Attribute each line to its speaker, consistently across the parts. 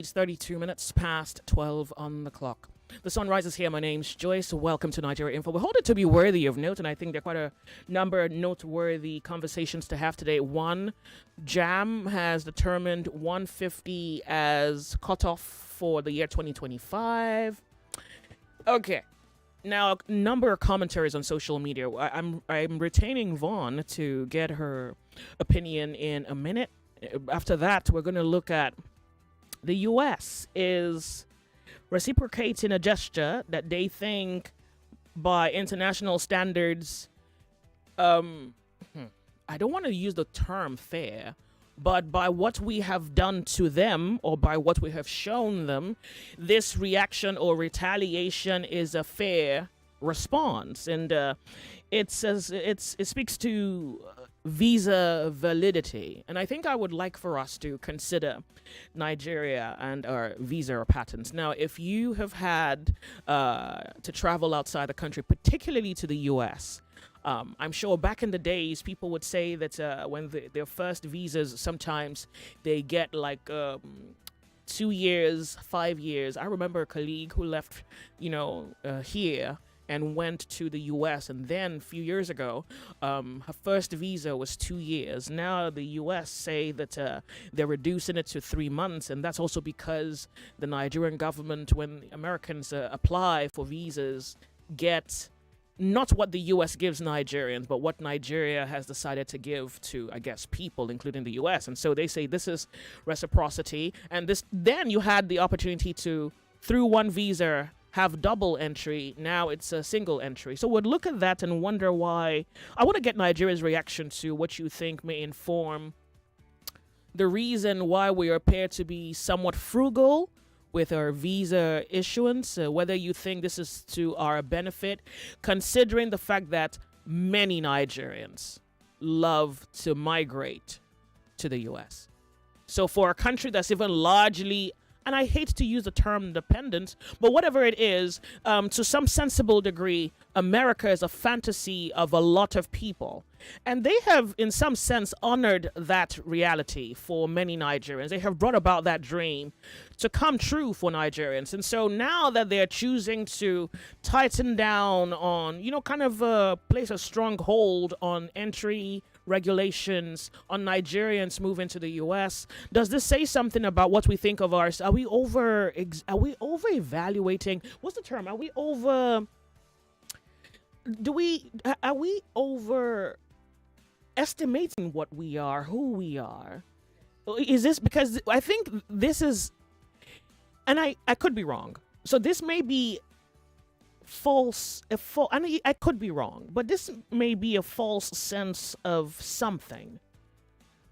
Speaker 1: It's 32 minutes past 12 on the clock. The sun rises here. My name's Joyce. Welcome to Nigeria Info. We hold it to be worthy of note, and I think there are quite a number of noteworthy conversations to have today. One, JAM has determined 150 as cutoff for the year 2025. Okay. Now, a number of commentaries on social media. I'm retaining Vaughn to get her opinion in a minute. After that, we're going to look at the U.S. is reciprocating a gesture that they think, by international standards, I don't want to use the term fair, but by what we have done to them or by what we have shown them, this reaction or retaliation is a fair response. And it speaks to visa validity. And I think I would like for us to consider Nigeria and our visa patterns. Now, if you have had to travel outside the country, particularly to the U.S., I'm sure back in the days, people would say that when their first visas, sometimes they get like 2 years, 5 years. I remember a colleague who left, here and went to the U.S. And then a few years ago, her first visa was 2 years. Now the U.S. say that they're reducing it to 3 months. And that's also because the Nigerian government, when Americans apply for visas, get not what the U.S. gives Nigerians, but what Nigeria has decided to give to, I guess, people, including the U.S. And so they say this is reciprocity. And then you had the opportunity to, through one visa, have double entry. Now it's a single entry. So we'd look at that and wonder why. I want to get Nigeria's reaction to what you think may inform the reason why we appear to be somewhat frugal with our visa issuance, whether you think this is to our benefit, considering the fact that many Nigerians love to migrate to the U.S. So for a country that's even largely, and I hate to use the term dependent, but whatever it is, to some sensible degree, America is a fantasy of a lot of people. And they have, in some sense, honored that reality for many Nigerians. They have brought about that dream to come true for Nigerians. And so now that they're choosing to tighten down on, kind of place a strong hold on entry regulations on Nigerians moving to the U.S., does this say something about what we think of ours? Are we over evaluating? What's the term? Are we over estimating what we are, who we are? Is this because I think this is, and I could be wrong. So this may be false, and I could be wrong, but this may be a false sense of something.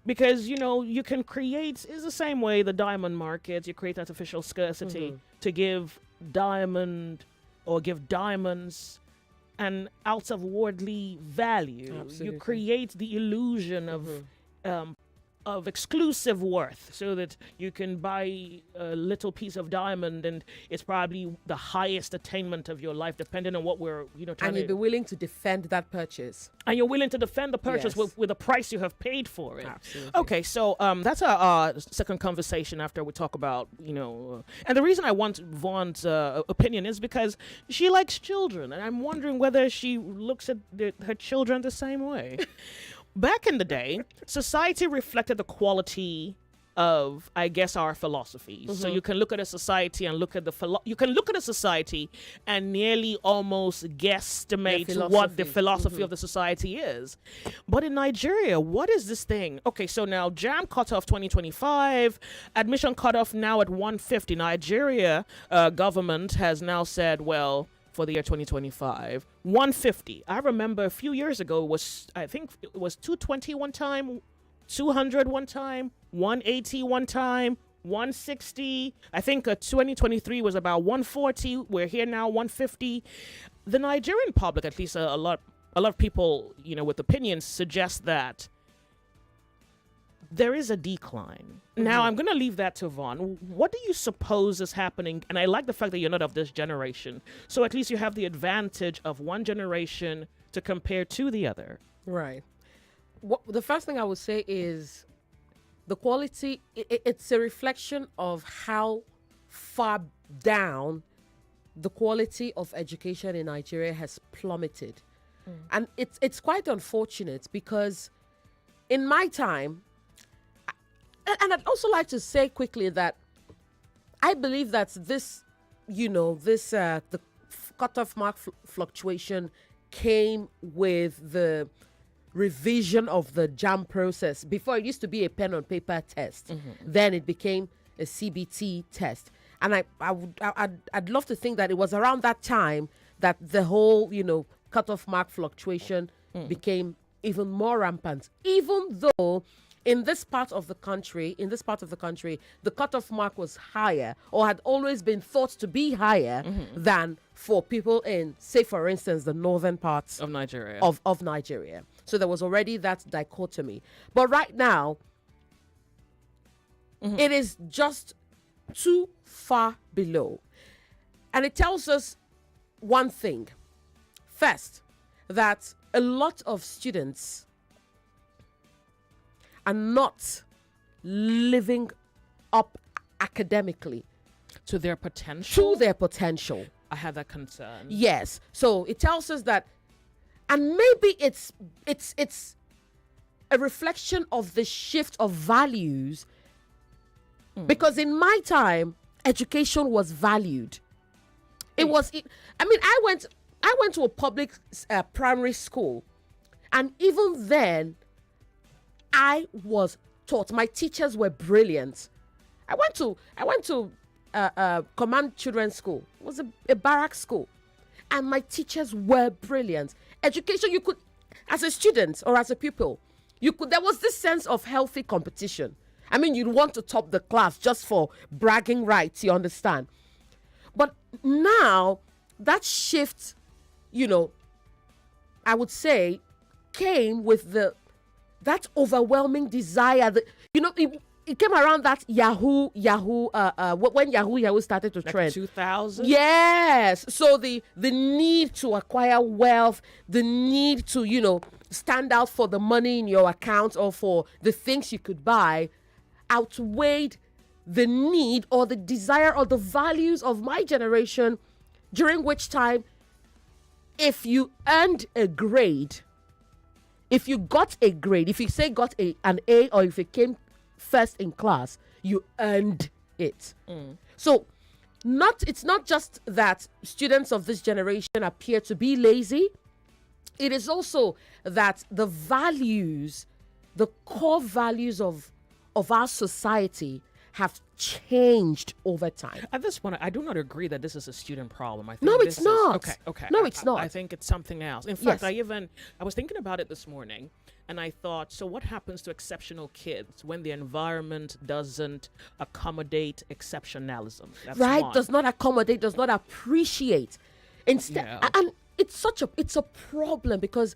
Speaker 1: Because, you can create, is the same way the diamond market, you create artificial scarcity to give diamonds an out of worldly value. Absolutely. You create the illusion of exclusive worth so that you can buy a little piece of diamond and it's probably the highest attainment of your life, depending on what we're trying
Speaker 2: and you'd be willing to defend that purchase,
Speaker 1: and you're willing to defend the purchase with the price you have paid for it.
Speaker 2: Absolutely.
Speaker 1: Okay, so that's our second conversation after we talk about and the reason I want Vaughn's opinion is because she likes children, and I'm wondering whether she looks at her children the same way. Back in the day, society reflected the quality of, I guess, our philosophies. So you can look at a society and you can look at a society and nearly almost guesstimate what the philosophy of the society is. But in Nigeria, what is this thing? Okay, so now JAM cutoff 2025, admission cutoff now at 150. Nigeria government has now said, well, for the year 2025, 150. I remember a few years ago I think it was 220 one time, 200 one time, 180 one time, 160. I think 2023 was about 140. We're here now, 150. The Nigerian public, at least a lot of people, with opinions, suggest that there is a decline. Now, I'm going to leave that to Vaughn. What do you suppose is happening? And I like the fact that you're not of this generation. So at least you have the advantage of one generation to compare to the other.
Speaker 2: Right. The first thing I would say is the quality, it's a reflection of how far down the quality of education in Nigeria has plummeted. And it's quite unfortunate because in my time, and I'd also like to say quickly that I believe that this, the cutoff mark fluctuation came with the revision of the JAM process. Before, it used to be a pen on paper test. Then it became a CBT test. And I'd love to think that it was around that time that the whole, cutoff mark fluctuation became even more rampant. Even though in this part of the country, the cutoff mark was higher, or had always been thought to be higher than for people in, say, for instance, the northern parts
Speaker 1: of Nigeria.
Speaker 2: Of Nigeria. So there was already that dichotomy. But right now, it is just too far below. And it tells us one thing. First, that a lot of students are not living up academically
Speaker 1: to their potential.
Speaker 2: I
Speaker 1: have that concern.
Speaker 2: Yes. So it tells us that, and maybe it's a reflection of the shift of values, because in my time, education was valued. I went to a public primary school, and even then, I was taught. My teachers were brilliant. I went to Command Children's School. It was a barrack school, and my teachers were brilliant. Education, you could, as a student or as a pupil, there was this sense of healthy competition. I mean, you'd want to top the class just for bragging rights, you understand? But now, that shift, I would say, came with that overwhelming desire that, it came around that Yahoo, when Yahoo started to trend.
Speaker 1: 2000?
Speaker 2: Yes. So the need to acquire wealth, the need to, stand out for the money in your account or for the things you could buy outweighed the need or the desire or the values of my generation, during which time, if you earned a grade, if you got a grade, if you say got an A, or if you came first in class, you earned it. So it's not just that students of this generation appear to be lazy. It is also that the values, the core values of our society have changed over time.
Speaker 1: At this point, I do not agree that this is a student problem. I think
Speaker 2: No, it's not.
Speaker 1: Okay.
Speaker 2: No, it's not.
Speaker 1: I think it's something else. In fact, I was thinking about it this morning, and I thought, so what happens to exceptional kids when the environment doesn't accommodate exceptionalism? That's
Speaker 2: right?
Speaker 1: one.
Speaker 2: Does not accommodate, does not appreciate. Instead, and it's a problem, because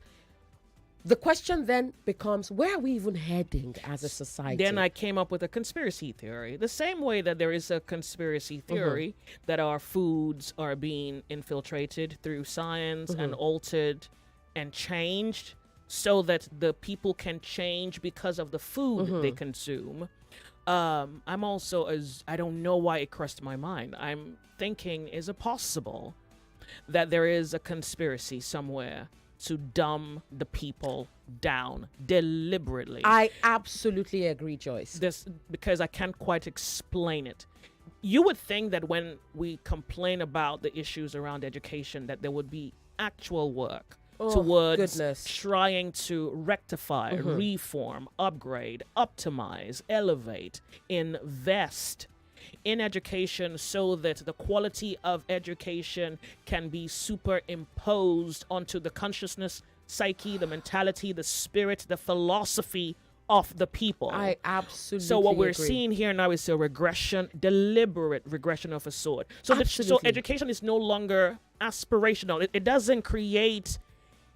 Speaker 2: the question then becomes, where are we even heading as a society?
Speaker 1: Then I came up with a conspiracy theory. The same way that there is a conspiracy theory that our foods are being infiltrated through science and altered and changed so that the people can change because of the food they consume. I'm also, I don't know why it crossed my mind. I'm thinking, is it possible that there is a conspiracy somewhere to dumb the people down deliberately?
Speaker 2: I absolutely agree, Joyce.
Speaker 1: This, because I can't quite explain it. You would think that when we complain about the issues around education, that there would be actual work towards trying to rectify, reform, upgrade, optimize, elevate, invest in education so that the quality of education can be superimposed onto the consciousness, psyche, the mentality, the spirit, the philosophy of the people.
Speaker 2: I absolutely
Speaker 1: So what we're
Speaker 2: agree.
Speaker 1: seeing here now is a regression, deliberate regression of a sort. So education is no longer aspirational. It doesn't create,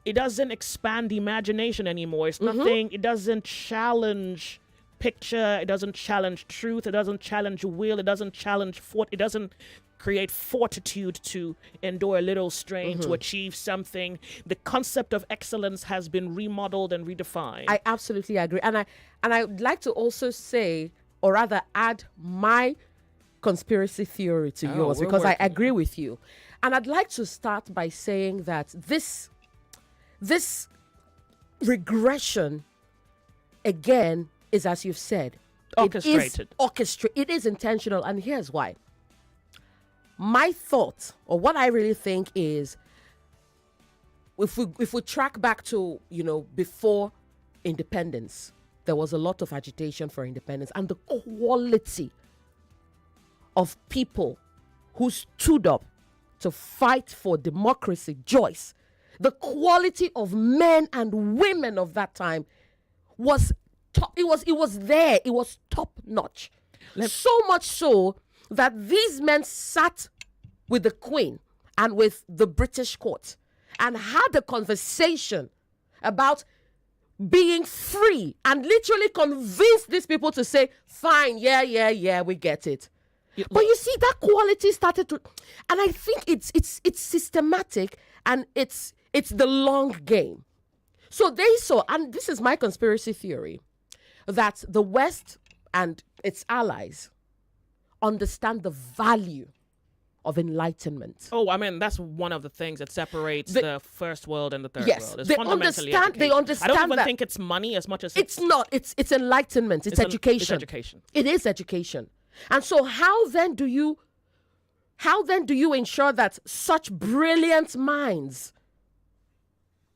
Speaker 1: it doesn't expand the imagination anymore. It's nothing, it doesn't challenge picture. It doesn't challenge truth. It doesn't challenge will. It doesn't challenge it doesn't create fortitude to endure a little strain to achieve something. The concept of excellence has been remodeled and redefined.
Speaker 2: I absolutely agree. And I would like to also say, or rather add my conspiracy theory to yours, because I agree with you. And I'd like to start by saying that this regression, again, is, as you've said,
Speaker 1: Orchestrated.
Speaker 2: It is intentional. And here's why. My thought, or what I really think, is if we track back to, before independence, there was a lot of agitation for independence, and the quality of people who stood up to fight for democracy, Joyce, the quality of men and women of that time was top. It was there. It was top notch. So much so that these men sat with the Queen and with the British court and had a conversation about being free, and literally convinced these people to say, fine, yeah, we get it. But you see, that quality started to, and I think it's systematic, and it's the long game. So they saw, and this is my conspiracy theory, that the West and its allies understand the value of enlightenment.
Speaker 1: Oh, I mean, that's one of the things that separates the first world and the third world. It's
Speaker 2: they
Speaker 1: fundamentally
Speaker 2: understand. They
Speaker 1: education.
Speaker 2: understand.
Speaker 1: I don't even
Speaker 2: that
Speaker 1: think it's money as much as
Speaker 2: it's not. It's enlightenment. It's education.
Speaker 1: It's education.
Speaker 2: It is education. And so, how then do you ensure that such brilliant minds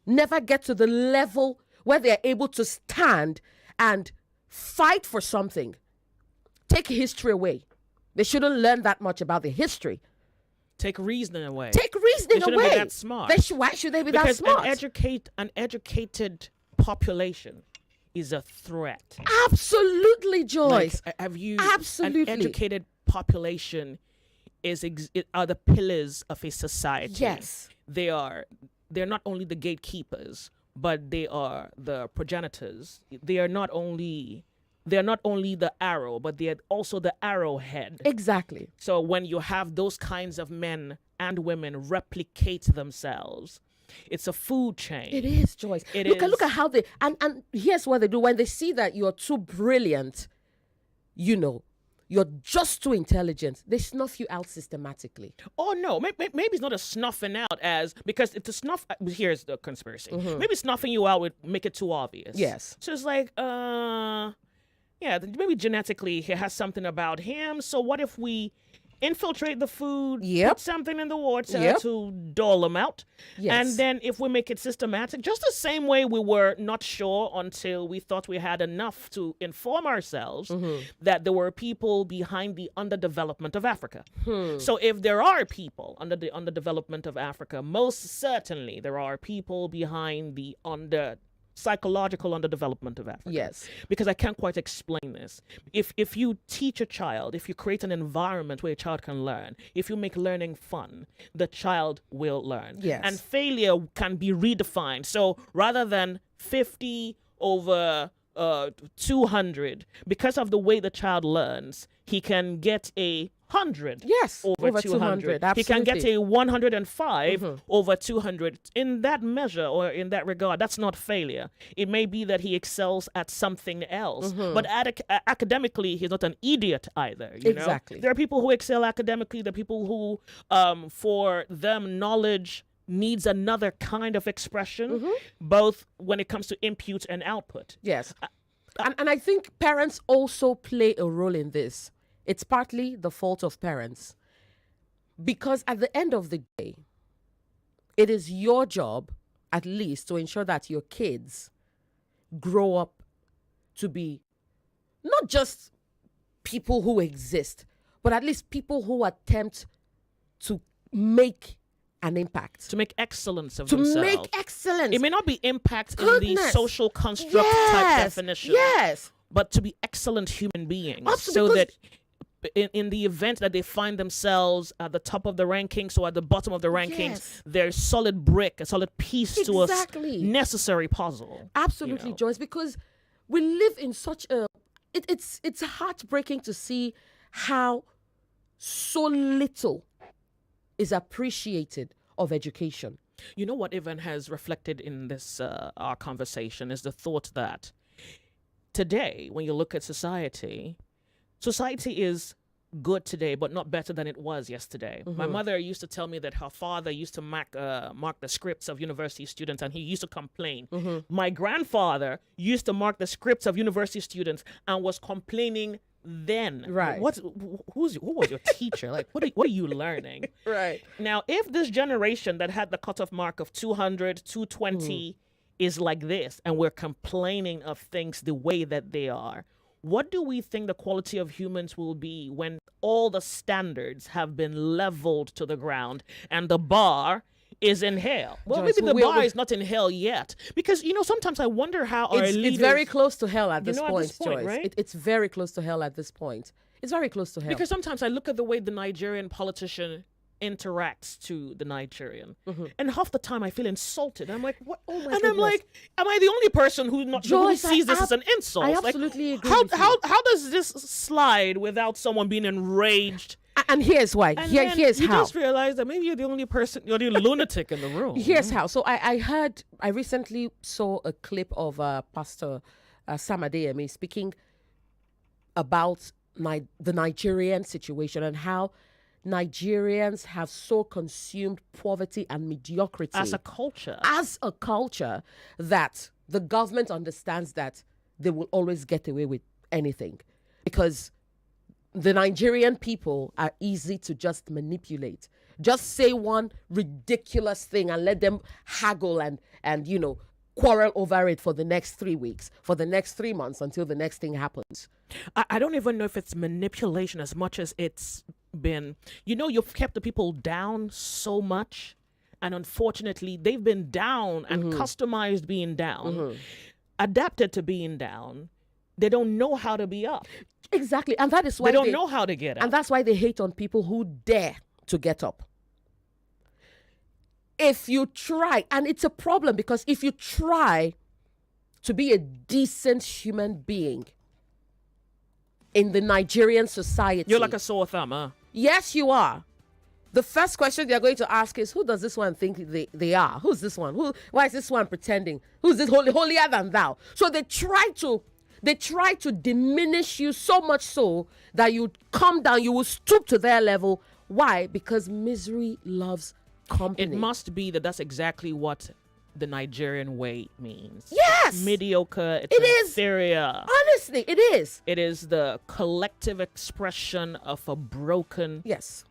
Speaker 2: never get to the level where they are able to stand and fight for something? Take history away. They shouldn't learn that much about the history.
Speaker 1: Take reasoning away.
Speaker 2: Take reasoning
Speaker 1: they shouldn't
Speaker 2: away.
Speaker 1: Be that smart.
Speaker 2: Why should they be that smart?
Speaker 1: An educated population is a threat.
Speaker 2: Absolutely, Joyce.
Speaker 1: Like, have you?
Speaker 2: Absolutely.
Speaker 1: An educated population are the pillars of a society.
Speaker 2: Yes.
Speaker 1: They're not only the gatekeepers, but they are the progenitors. They are not only the arrow, but they're also the arrowhead.
Speaker 2: Exactly.
Speaker 1: So when you have those kinds of men and women replicate themselves, it's a food chain.
Speaker 2: It is, Joyce. Look at how they, and here's what they do. When they see that you're too brilliant, you're just too intelligent, they snuff you out systematically.
Speaker 1: Oh, no. Maybe it's not a snuffing out because to snuff, here's the conspiracy. Maybe snuffing you out would make it too obvious.
Speaker 2: Yes.
Speaker 1: So it's like, yeah, maybe genetically he has something about him. So what if we infiltrate the food, put something in the water to dole them out?
Speaker 2: Yes.
Speaker 1: And then if we make it systematic, just the same way we were not sure until we thought we had enough to inform ourselves that there were people behind the underdevelopment of Africa. So if there are people under the underdevelopment of Africa, most certainly there are people behind the psychological underdevelopment of Africa.
Speaker 2: Yes.
Speaker 1: Because I can't quite explain this. If you teach a child, if you create an environment where a child can learn, if you make learning fun, the child will learn.
Speaker 2: Yes.
Speaker 1: And failure can be redefined. So rather than 50 over 200, because of the way the child learns, he can get a 100 over 200.
Speaker 2: Absolutely.
Speaker 1: He can get a 105 over 200. In that measure or in that regard, that's not failure. It may be that he excels at something else. But academically, he's not an idiot either.
Speaker 2: Exactly.
Speaker 1: There are people who excel academically. There are people who, for them, knowledge needs another kind of expression, both when it comes to input and output.
Speaker 2: Yes. And I think parents also play a role in this. It's partly the fault of parents, because at the end of the day, it is your job, at least, to ensure that your kids grow up to be not just people who exist, but at least people who attempt to make an impact.
Speaker 1: To make excellence of themselves.
Speaker 2: To make excellence.
Speaker 1: It may not be impact in the social construct type definition.
Speaker 2: Yes.
Speaker 1: But to be excellent human beings.
Speaker 2: Absolutely,
Speaker 1: so that in the event that they find themselves at the top of the rankings or at the bottom of the rankings, they're a solid brick, a solid piece to a necessary puzzle.
Speaker 2: Absolutely, Joyce, because we live in such a it's heartbreaking to see how so little is appreciated of education.
Speaker 1: You know what even has reflected in this our conversation is the thought that today, when you look at society, society is good today, but not better than it was yesterday. My mother used to tell me that her father used to mark the scripts of university students, and he used to complain. My grandfather used to mark the scripts of university students and was complaining then.
Speaker 2: Right.
Speaker 1: Who was your teacher? Like, what are you learning?
Speaker 2: Right.
Speaker 1: Now, if this generation that had the cutoff mark of 200, 220 is like this, and we're complaining of things the way that they are, what do we think the quality of humans will be when all the standards have been leveled to the ground and the bar is in hell? Well,
Speaker 2: Joyce,
Speaker 1: maybe the
Speaker 2: we-
Speaker 1: bar
Speaker 2: we-
Speaker 1: is not in hell yet. Because, sometimes I wonder how our
Speaker 2: It's
Speaker 1: leaders...
Speaker 2: very close to hell at
Speaker 1: You
Speaker 2: this
Speaker 1: know, at
Speaker 2: point,
Speaker 1: this point,
Speaker 2: Joyce.
Speaker 1: right?
Speaker 2: It's very close to hell at this point. It's very close to hell.
Speaker 1: Because sometimes I look at the way the Nigerian politician interacts to the Nigerian, and half the time I feel insulted. I'm like, what?
Speaker 2: Oh my
Speaker 1: and I'm
Speaker 2: goodness.
Speaker 1: like, am I the only person who
Speaker 2: Joyce,
Speaker 1: sees this
Speaker 2: I
Speaker 1: as an insult?
Speaker 2: I
Speaker 1: Like,
Speaker 2: absolutely agree
Speaker 1: How
Speaker 2: with you.
Speaker 1: how does this slide without someone being enraged?
Speaker 2: And here's why.
Speaker 1: And
Speaker 2: Here,
Speaker 1: then
Speaker 2: here's
Speaker 1: you
Speaker 2: how.
Speaker 1: just realize that maybe you're the only person, you're the lunatic in the room.
Speaker 2: Here's how. So I recently saw a clip of Pastor Sam Adeyemi speaking about the Nigerian situation and how Nigerians have so consumed poverty and mediocrity
Speaker 1: As a culture.
Speaker 2: that the government understands that they will always get away with anything because the Nigerian people are easy to just manipulate. Just say one ridiculous thing and let them haggle and quarrel over it for the next 3 weeks, for the next 3 months until the next thing happens.
Speaker 1: I don't even know if it's manipulation as much as it's been, you've kept the people down so much. And unfortunately, they've been down and customized being down, adapted to being down. They don't know how to be up.
Speaker 2: Exactly. And that is why
Speaker 1: They don't know how to get up.
Speaker 2: And that's why they hate on people who dare to get up. If you try, and it's a problem because if you try to be a decent human being in the Nigerian society,
Speaker 1: You're like a sore thumb, huh?
Speaker 2: yes, you are. The first question they're going to ask is, who does this one think they are? Who's this one? Why is this one pretending? Who's this holier than thou? So they try to diminish you so much so that you come down, you will stoop to their level. Why? Because misery loves company.
Speaker 1: It must be that's exactly what the Nigerian way means.
Speaker 2: Yes!
Speaker 1: Mediocre. It's
Speaker 2: It is.
Speaker 1: inferior.
Speaker 2: Honestly, it is.
Speaker 1: It is the collective expression of a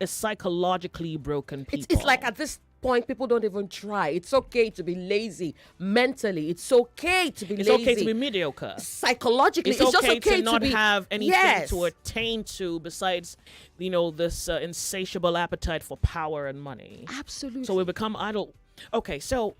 Speaker 1: psychologically broken people.
Speaker 2: It's like at this point, people don't even try. It's okay to be lazy mentally. It's okay to be
Speaker 1: It's
Speaker 2: lazy.
Speaker 1: okay to be mediocre.
Speaker 2: Psychologically,
Speaker 1: It's
Speaker 2: just
Speaker 1: okay
Speaker 2: okay
Speaker 1: to not
Speaker 2: be,
Speaker 1: have anything
Speaker 2: yes.
Speaker 1: to attain to besides, this insatiable appetite for power and money.
Speaker 2: Absolutely.
Speaker 1: So we become idle. Okay, so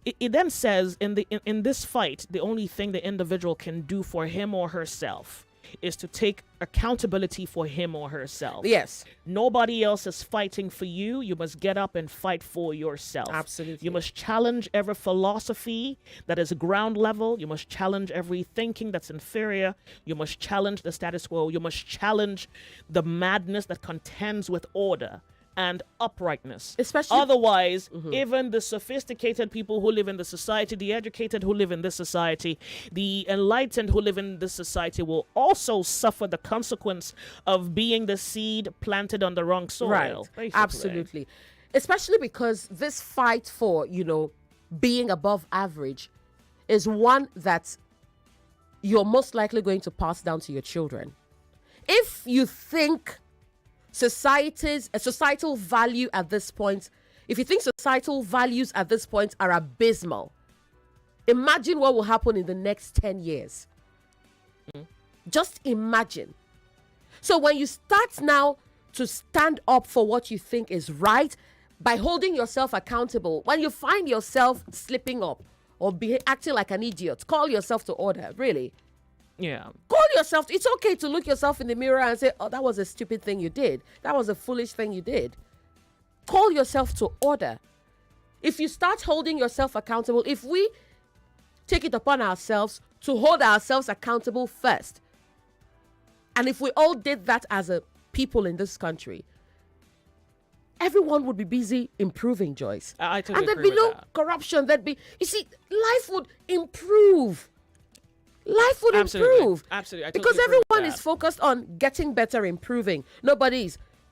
Speaker 1: it then says in this fight, the only thing the individual can do for him or herself is to take accountability for him or herself.
Speaker 2: Yes.
Speaker 1: Nobody else is fighting for you. You must get up and fight for yourself.
Speaker 2: Absolutely.
Speaker 1: You must challenge every philosophy that is ground level. You must challenge every thinking that's inferior. You must challenge the status quo. You must challenge the madness that contends with order and uprightness.
Speaker 2: Especially-
Speaker 1: Otherwise, even the sophisticated people who live in the society, the educated who live in this society, the enlightened who live in this society will also suffer the consequence of being the seed planted on the wrong soil.
Speaker 2: Right.
Speaker 1: Basically.
Speaker 2: Absolutely. Especially because this fight for, being above average is one that you're most likely going to pass down to your children. If you think societal value at this point, if you think societal values at this point are abysmal, imagine what will happen in the next 10 years. Just imagine. So when you start now to stand up for what you think is right by holding yourself accountable, when you find yourself slipping up or acting like an idiot, call yourself to order, really.
Speaker 1: Yeah.
Speaker 2: Call yourself. It's okay to look yourself in the mirror and say, oh, that was a stupid thing you did. That was a foolish thing you did. Call yourself to order. If you start holding yourself accountable, if we take it upon ourselves to hold ourselves accountable first. And if we all did that as a people in this country, everyone would be busy improving, Joyce.
Speaker 1: I totally
Speaker 2: and there'd
Speaker 1: agree
Speaker 2: be
Speaker 1: with
Speaker 2: no
Speaker 1: that.
Speaker 2: corruption. You see, life would improve. Life would
Speaker 1: Absolutely.
Speaker 2: improve.
Speaker 1: Absolutely. I
Speaker 2: Because
Speaker 1: totally agree with
Speaker 2: everyone
Speaker 1: that.
Speaker 2: is focused on getting better, improving. Nobody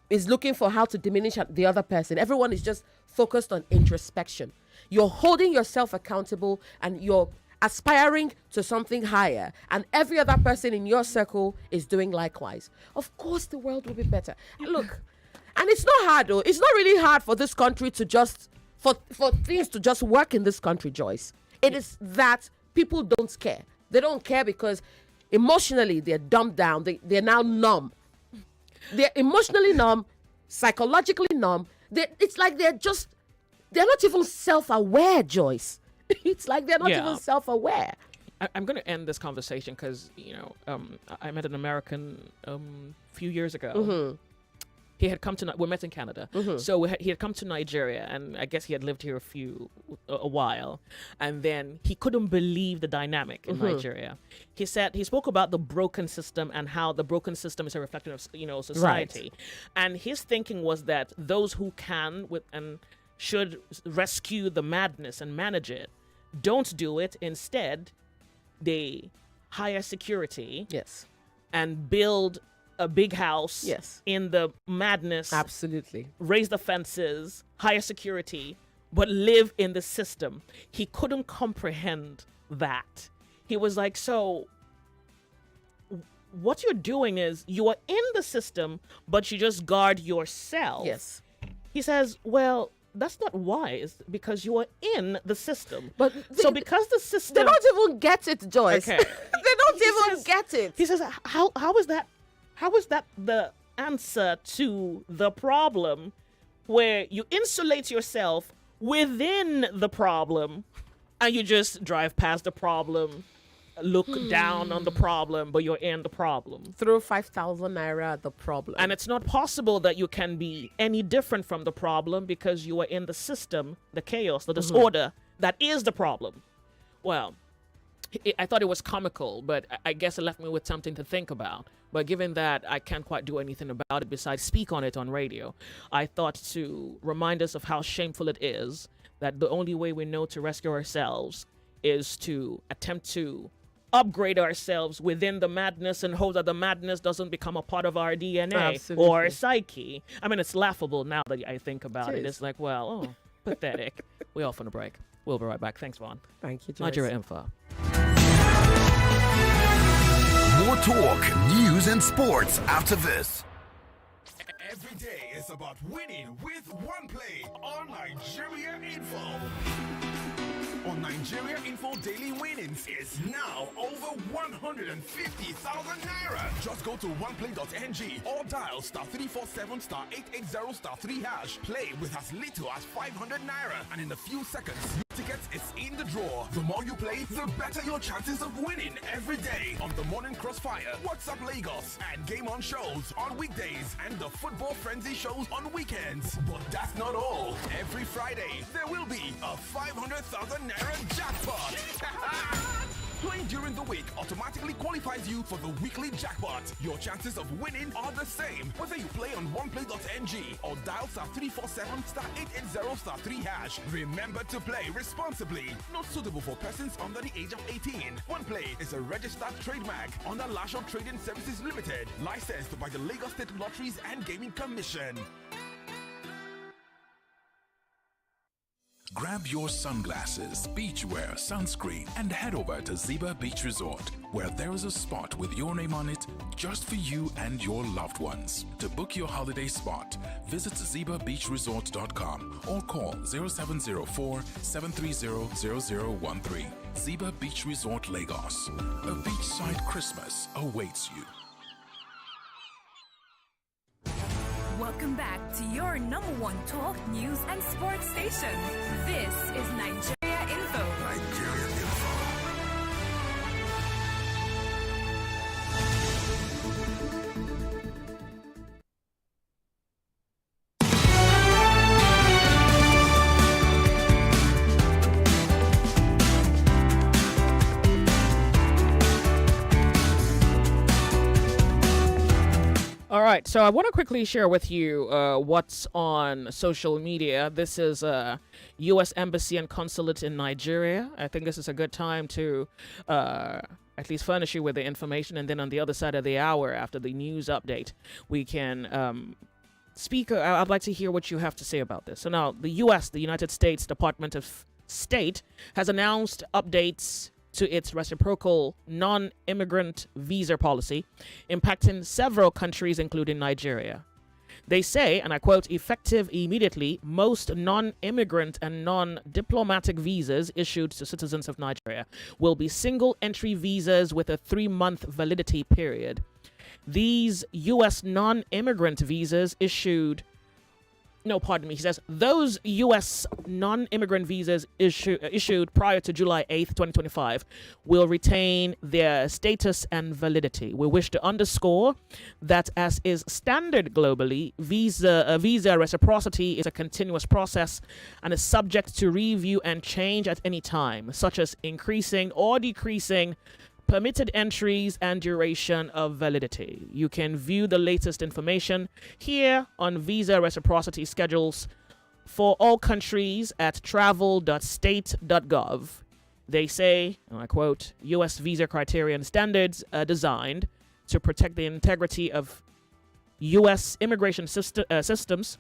Speaker 2: is looking for how to diminish the other person. Everyone is just focused on introspection. You're holding yourself accountable and you're aspiring to something higher, and every other person in your circle is doing likewise. Of course, the world will be better. Look, and it's not hard though. It's not really hard for this country to just for things to just work in this country, Joyce. It is that people don't care. They don't care because emotionally they're dumbed down. They're now numb. They're emotionally numb, psychologically numb. It's like they're not even self-aware, Joyce. It's like they're not
Speaker 1: Yeah.
Speaker 2: even self-aware.
Speaker 1: I'm going to end this conversation because, I met an American few years ago.
Speaker 2: Mm-hmm.
Speaker 1: He had come to, we met in Canada. So he had come to Nigeria, and I guess he had lived here a while. And then he couldn't believe the dynamic in Nigeria. He spoke about the broken system and how the broken system is a reflection of, society. And his thinking was that those who can and should rescue the madness and manage it don't do it. Instead, they hire security.
Speaker 2: Yes.
Speaker 1: And build a big house.
Speaker 2: Yes.
Speaker 1: In the madness.
Speaker 2: Absolutely.
Speaker 1: Raise the fences, hire security, but live in the system. He couldn't comprehend that. He was like, so what you're doing is you are in the system, but you just guard yourself.
Speaker 2: Yes.
Speaker 1: He says, well, that's not wise because you are in the system.
Speaker 2: But
Speaker 1: so because the system,
Speaker 2: they don't even get it, Joyce.
Speaker 1: Okay.
Speaker 2: They don't even get it.
Speaker 1: He says, how is that the answer to the problem where you insulate yourself within the problem and you just drive past the problem, look down on the problem, but you're in the problem.
Speaker 2: Throw 5,000 naira at the problem.
Speaker 1: And it's not possible that you can be any different from the problem because you are in the system, the chaos, the disorder that is the problem. Well, I thought it was comical, but I guess it left me with something to think about. But given that I can't quite do anything about it besides speak on it on radio, I thought to remind us of how shameful it is that the only way we know to rescue ourselves is to attempt to upgrade ourselves within the madness and hope that the madness doesn't become a part of our DNA
Speaker 2: Absolutely.
Speaker 1: or our psyche. I mean, it's laughable now that I think about it.
Speaker 2: is.
Speaker 1: It's like, well, pathetic. We're off on a break. We'll be right back. Thanks, Vaughn.
Speaker 2: Thank you, Joyce.
Speaker 1: Nigeria Info.
Speaker 3: More talk, news, and sports after this.
Speaker 4: Every day is about winning with one play on Nigeria Info. On Nigeria Info, daily winnings is now over 150,000 naira. Just go to oneplay.ng or dial *347 *880 *3#. Play with as little as 500 naira, and in a few seconds, tickets is in the draw. The more you play, the better your chances of winning every day on the Morning Crossfire, WhatsApp Lagos, and Game On shows on weekdays, and the Football Frenzy shows on weekends. But that's not all. Every Friday, there will be a 500,000 naira jackpot. Playing during the week automatically qualifies you for the weekly jackpot. Your chances of winning are the same, whether you play on oneplay.ng or dial *347 *880 *3#. Remember to play responsibly. Not suitable for persons under the age of 18. OnePlay is a registered trademark under Lasho Trading Services Limited, licensed by the Lagos State Lotteries and Gaming Commission.
Speaker 5: Grab your sunglasses, beachwear, sunscreen, and head over to Ziba Beach Resort, where there is a spot with your name on it just for you and your loved ones. To book your holiday spot, visit zibabeachresort.com or call 0704 730 0013. Ziba Beach Resort, Lagos. A beachside Christmas awaits you.
Speaker 6: Welcome back to your number one talk, news, and sports station. This is Nigeria Info.
Speaker 3: Nigeria Info.
Speaker 1: So I want to quickly share with you what's on social media. This is U.S. Embassy and Consulate in Nigeria. I think this is a good time to at least furnish you with the information. And then on the other side of the hour, after the news update, we can speak. I'd like to hear what you have to say about this. So now the U.S., the United States Department of State, has announced updates to its reciprocal non-immigrant visa policy, impacting several countries, including Nigeria. They say, and I quote, effective immediately, most non-immigrant and non-diplomatic visas issued to citizens of Nigeria will be single-entry visas with a 3-month validity period. These U.S. non-immigrant visas issued he says those U.S. non-immigrant visas issued prior to July 8th, 2025 will retain their status and validity. We wish to underscore that, as is standard globally, visa reciprocity is a continuous process and is subject to review and change at any time, such as increasing or decreasing permitted entries and duration of validity. You can view the latest information here on visa reciprocity schedules for all countries at travel.state.gov. They say, and I quote, U.S. visa criteria and standards are designed to protect the integrity of U.S. immigration systems.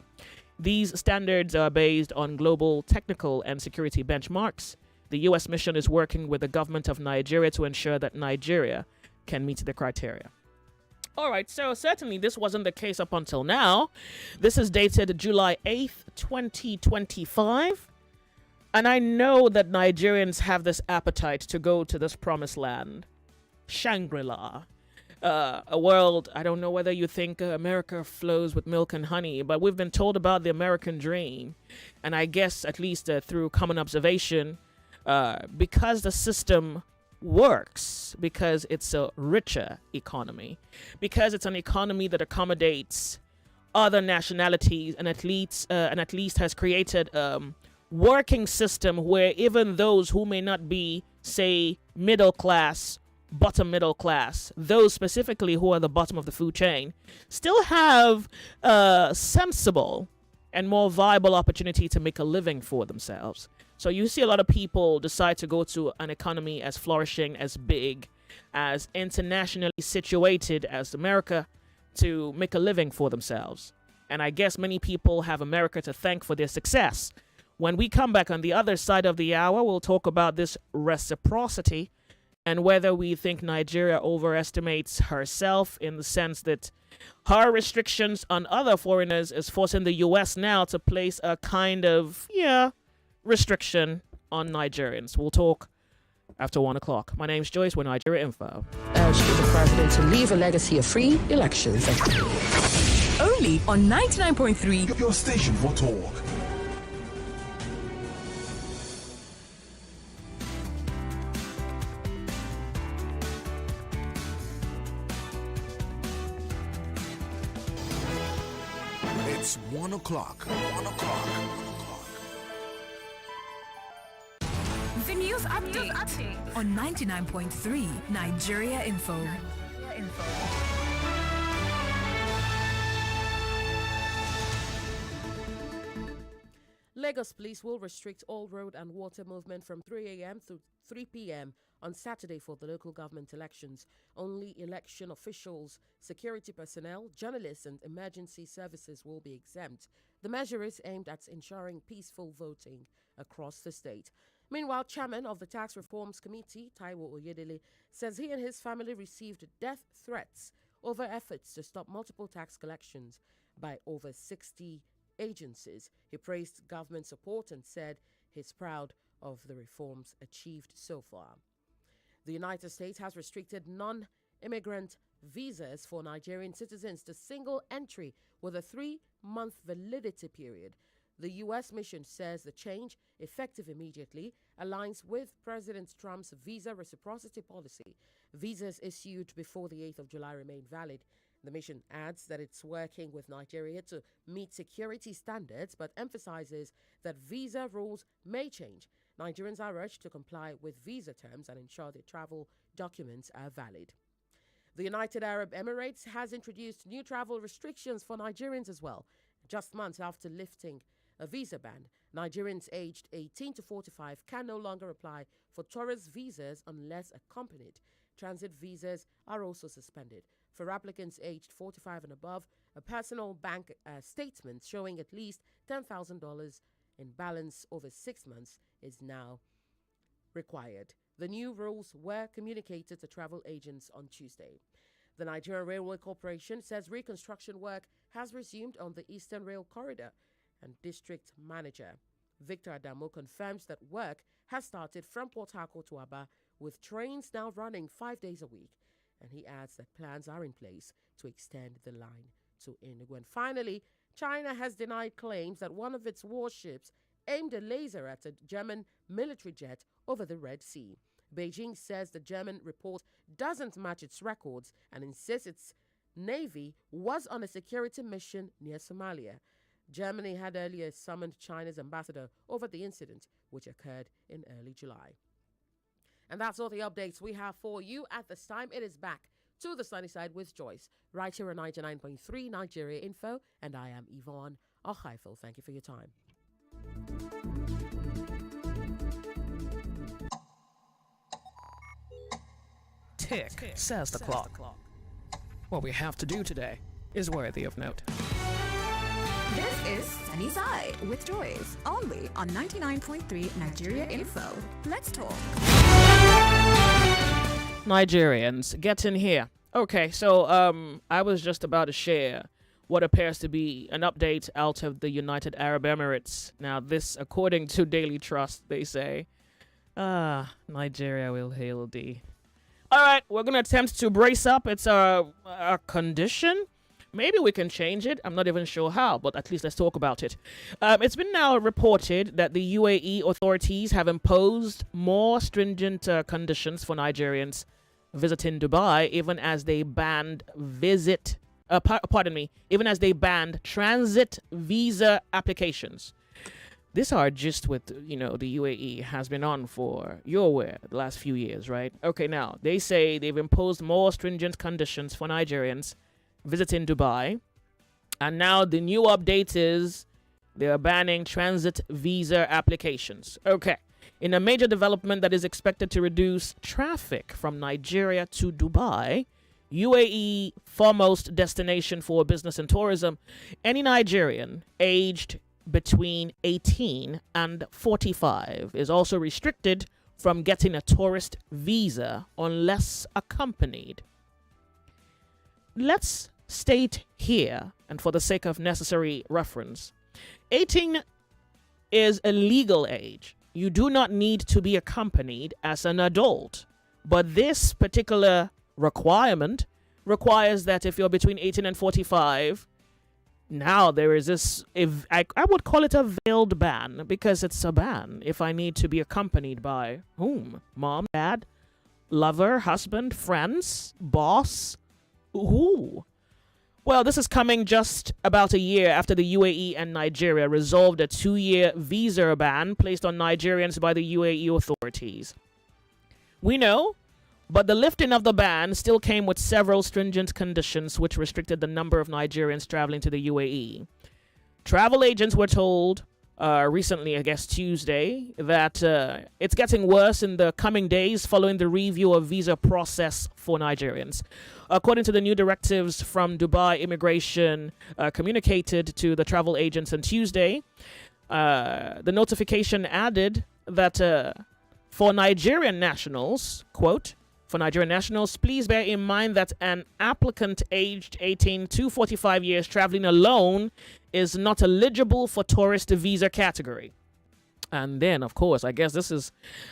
Speaker 1: These standards are based on global technical and security benchmarks. The U.S. mission is working with the government of Nigeria to ensure that Nigeria can meet the criteria. All right, so certainly this wasn't the case up until now. This is dated July 8th, 2025. And I know that Nigerians have this appetite to go to this promised land, Shangri-La. A world, I don't know whether you think America flows with milk and honey, but we've been told about the American dream. And I guess at least through common observation, because the system works, because it's a richer economy, because it's an economy that accommodates other nationalities and at least has created working system where even those who may not be, say, middle class, bottom middle class, those specifically who are the bottom of the food chain, still have a sensible and more viable opportunity to make a living for themselves. So you see a lot of people decide to go to an economy as flourishing, as big, as internationally situated as America to make a living for themselves. And I guess many people have America to thank for their success. When we come back on the other side of the hour, we'll talk about this reciprocity and whether we think Nigeria overestimates herself in the sense that her restrictions on other foreigners is forcing the U.S. now to place a kind of, restriction on Nigerians. We'll talk after 1 o'clock. My name's Joyce. We're Nigeria Info.
Speaker 2: Urged the president to leave a legacy of free elections.
Speaker 6: Only on 99.3.
Speaker 4: Your station for talk.
Speaker 3: It's 1 o'clock. 1 o'clock.
Speaker 6: The news update on 99.3 Nigeria Info.
Speaker 2: Lagos police will restrict all road and water movement from 3 a.m. to 3 p.m. on Saturday for the local government elections. Only election officials, security personnel, journalists, and emergency services will be exempt. The measure is aimed at ensuring peaceful voting across the state. Meanwhile, chairman of the Tax Reforms Committee, Taiwo Oyedele, says he and his family received death threats over efforts to stop multiple tax collections by over 60 agencies. He praised government support and said he's proud of the reforms achieved so far. The United States has restricted non-immigrant visas for Nigerian citizens to single entry with a 3-month validity period. The U.S. mission says the change, effective immediately, aligns with President Trump's visa reciprocity policy. Visas issued before the 8th of July remain valid. The mission adds that it's working with Nigeria to meet security standards, but emphasizes that visa rules may change. Nigerians are urged to comply with visa terms and ensure their travel documents are valid. The United Arab Emirates has introduced new travel restrictions for Nigerians as well, just months after lifting a visa ban. Nigerians aged 18 to 45 can no longer apply for tourist visas unless accompanied. Transit visas are also suspended. For applicants aged 45 and above, a personal bank statement showing at least $10,000 in balance over 6 months is now required. The new rules were communicated to travel agents on Tuesday. The Nigerian Railway Corporation says reconstruction work has resumed on the Eastern Rail Corridor, and District Manager Victor Adamo confirms that work has started from Port Harcourt to Aba, with trains now running 5 days a week. And he adds that plans are in place to extend the line to Enugu. And finally, China has denied claims that one of its warships aimed a laser at a German military jet over the Red Sea. Beijing says the German report doesn't match its records and insists its navy was on a security mission near Somalia. Germany had earlier summoned China's ambassador over the incident, which occurred in early July. And that's all the updates we have for you at this time. It is back to the sunny side with Joyce, right here on 99.3 Nigeria Info, and I am Yvonne Ochaifel. Thank you for your time.
Speaker 1: Tick, says the clock. What we have to do today is worthy of note.
Speaker 6: This is Sunny Side with Joyce, only on 99.3 Nigeria Info. Let's talk.
Speaker 1: Nigerians, get in here. Okay, so I was just about to share what appears to be an update out of the United Arab Emirates. Now, this, according to Daily Trust, they say, Nigeria will hail thee. All right, we're going to attempt to brace up. It's a condition. Maybe we can change it. I'm not even sure how, but at least let's talk about it. It's been now reported that the UAE authorities have imposed more stringent conditions for Nigerians visiting Dubai, even as they banned even as they banned transit visa applications. This are just with, the UAE has been on for, you're aware, the last few years, right? Okay, now, they say they've imposed more stringent conditions for Nigerians visiting Dubai, and now the new update is they are banning transit visa applications. Okay, in a major development that is expected to reduce traffic from Nigeria to Dubai, UAE foremost destination for business and tourism, any Nigerian aged between 18 and 45 is also restricted from getting a tourist visa unless accompanied. Let's state here, and for the sake of necessary reference, 18 is a legal age. You do not need to be accompanied as an adult. But this particular requirement requires that if you're between 18 and 45, now there is this, if I would call it a veiled ban, because it's a ban if I need to be accompanied by whom? Mom, dad, lover, husband, friends, boss? Who? Well, this is coming just about a year after the UAE and Nigeria resolved a 2-year visa ban placed on Nigerians by the UAE authorities. We know, but the lifting of the ban still came with several stringent conditions which restricted the number of Nigerians traveling to the UAE. Travel agents were told recently, I guess Tuesday, that it's getting worse in the coming days following the review of visa process for Nigerians. According to the new directives from Dubai Immigration communicated to the travel agents on Tuesday, the notification added that for Nigerian nationals, quote, for Nigerian nationals, please bear in mind that an applicant aged 18 to 45 years traveling alone is not eligible for tourist visa category. And then, of course, I guess this is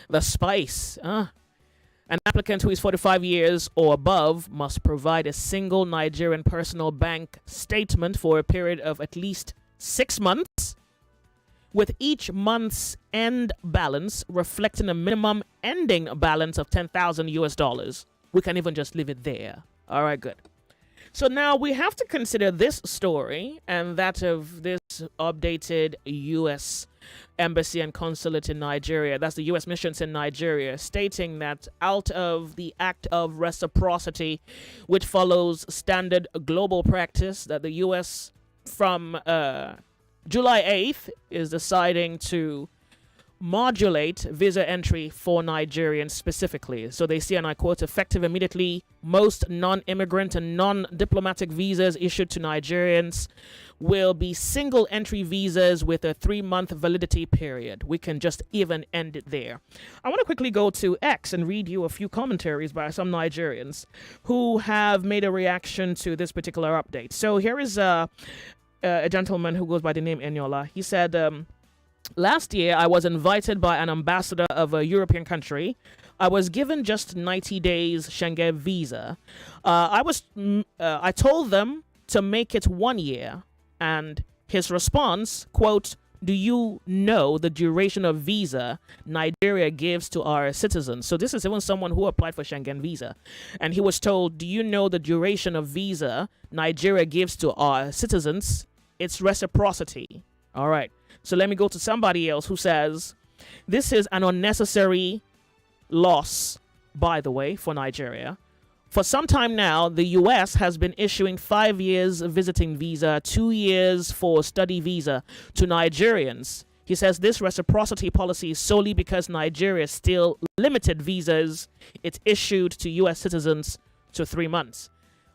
Speaker 1: the spice. An applicant who is 45 years or above must provide a single Nigerian personal bank statement for a period of at least 6 months, with each month's end balance reflecting a minimum ending balance of $10,000 US. We can even just leave it there. All right, good. So now we have to consider this story and that of this updated U.S. embassy and consulate in Nigeria. That's the U.S. missions in Nigeria, stating that out of the act of reciprocity, which follows standard global practice, that the U.S. from July 8th is deciding to modulate visa entry for Nigerians specifically. So they see, and I quote, effective immediately, most non-immigrant and non-diplomatic visas issued to Nigerians will be single entry visas with a 3-month validity period. We can just even end it there. I want to quickly go to X and read you a few commentaries by some Nigerians who have made a reaction to this particular update. So here is a gentleman who goes by the name Enyola. He said, last year, I was invited by an ambassador of a European country. I was given just 90 days Schengen visa. I told them to make it 1 year, and his response, quote, do you know the duration of visa Nigeria gives to our citizens? So this is even someone who applied for Schengen visa. And he was told, do you know the duration of visa Nigeria gives to our citizens? It's reciprocity. All right. So let me go to somebody else who says, this is an unnecessary loss, by the way, for Nigeria. For some time now, the U.S. has been issuing 5 years visiting visa, 2 years for study visa to Nigerians. He says this reciprocity policy is solely because Nigeria still limited visas it's issued to U.S. citizens to 3 months.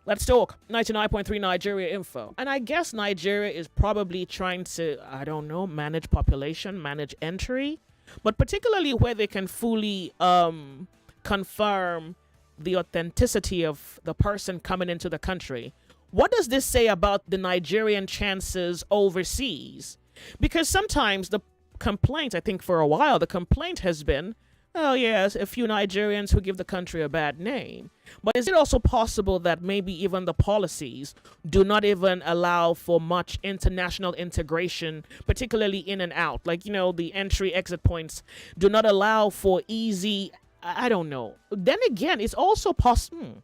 Speaker 1: Let's talk 99.3 Nigeria info. And I guess Nigeria is probably trying to, I don't know, manage population, manage entry, but particularly where they can fully confirm the authenticity of the person coming into the country. What does this say about the Nigerian chances overseas? Because sometimes the complaint, I think for a while, the complaint has been, oh yes, a few Nigerians who give the country a bad name. But is it also possible that maybe even the policies do not even allow for much international integration, particularly in and out? Like, you know, the entry exit points do not allow for easy, I don't know. Then again, it's also possible.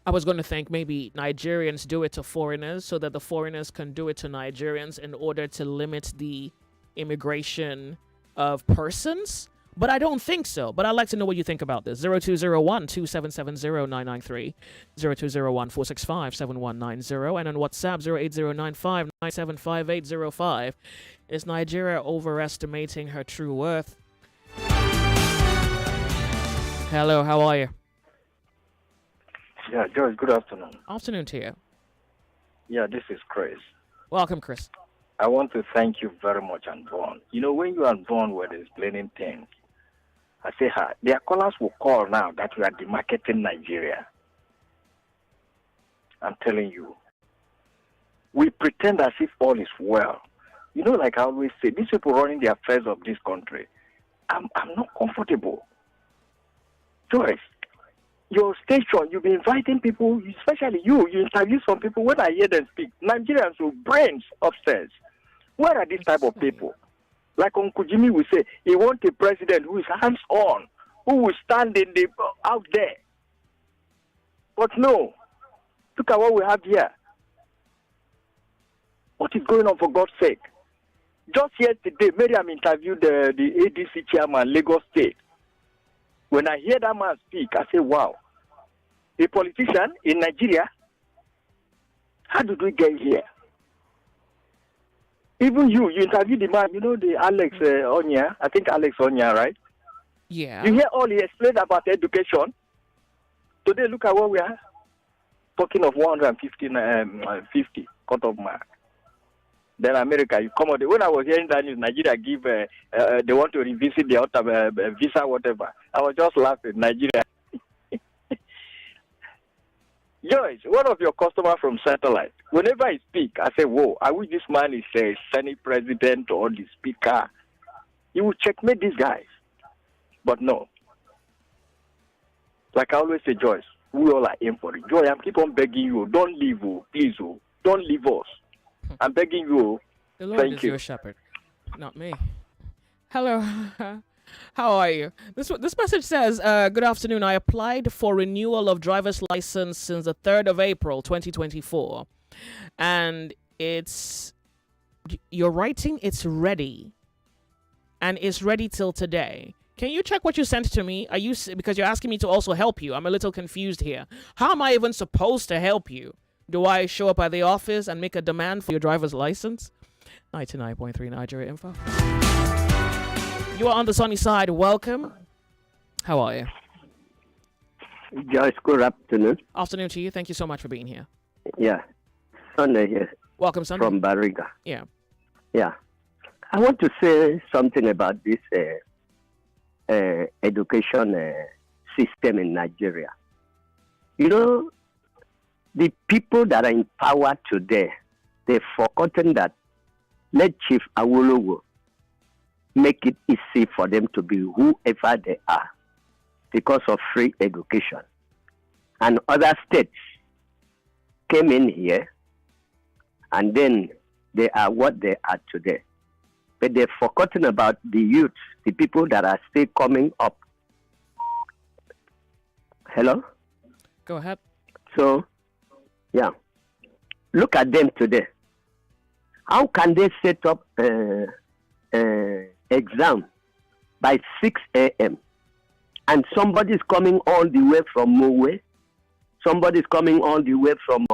Speaker 1: I was going to think maybe Nigerians do it to foreigners so that the foreigners can do it to Nigerians in order to limit the immigration of persons, but I don't think so. But I'd like to know what you think about this. 0201-2770-993, 0201-465-7190, and on WhatsApp 08095-975805. Is Nigeria overestimating her true worth? Hello, how are you?
Speaker 7: Yeah, George, good afternoon.
Speaker 1: Afternoon to you.
Speaker 7: Yeah, this is Chris.
Speaker 1: Welcome, Chris.
Speaker 7: I want to thank you very much, Anvon. You know, when you and Vaughn were explaining things, I say, their callers will call now that we are demarketing Nigeria. I'm telling you. We pretend as if all is well. You know, like I always say, these people running the affairs of this country, I'm not comfortable. Joyce, your station, you've been inviting people, especially you interview some people. When I hear them speak, Nigerians with brains upstairs. Where are these type of people? Like Uncle Jimmy will say, he wants a president who is hands-on, who will stand in the out there. But no, look at what we have here. What is going on, for God's sake? Just yesterday, Miriam interviewed the ADC chairman, Lagos State. When I hear that man speak, I say, wow, a politician in Nigeria, how did we get here? Even you interviewed the man, you know, the Alex Onya, I think Alex Onya, right?
Speaker 1: Yeah.
Speaker 7: You hear all he explained about education. Today, look at what we are talking of 150 cut-off mark. Then America, you come on. When I was hearing that news, Nigeria give, they want to revisit the visa, whatever. I was just laughing. Nigeria. Joyce, one of your customers from Satellite, whenever I speak, I say, whoa, I wish this man is a Senate president or the speaker. He will checkmate these guys. But no. Like I always say, Joyce, we all are in for it. Joy, I keep on begging you, don't leave, please, don't leave us. I'm begging you.
Speaker 1: The Lord
Speaker 7: Thank
Speaker 1: is
Speaker 7: you.
Speaker 1: your shepherd, not me. Hello. How are you? This message says, "Good afternoon. I applied for renewal of driver's license since the 3rd of April, 2024, and you're writing it's ready, and it's ready till today. Can you check what you sent to me? Because you're asking me to also help you? I'm a little confused here. How am I even supposed to help you? Do I show up at the office and make a demand for your driver's license?" 99.3 Nigeria Info. You are on the sunny side. Welcome. How are you?
Speaker 8: Joyce, good afternoon.
Speaker 1: Afternoon to you. Thank you so much for being here.
Speaker 8: Yeah, Sunday here
Speaker 1: Welcome, Sunday.
Speaker 8: from Bariga.
Speaker 1: Yeah.
Speaker 8: Yeah, I want to say something about this education system in Nigeria. You know, the people that are in power today, they've forgotten that let Chief Awolowo make it easy for them to be whoever they are because of free education. And other states came in here and then they are what they are today. But they've forgotten about the youth, the people that are still coming up. Hello?
Speaker 1: Go ahead.
Speaker 8: So, yeah. Look at them today. How can they set up exam by 6 a.m. and somebody's coming all the way from Mowe, somebody's coming all the way from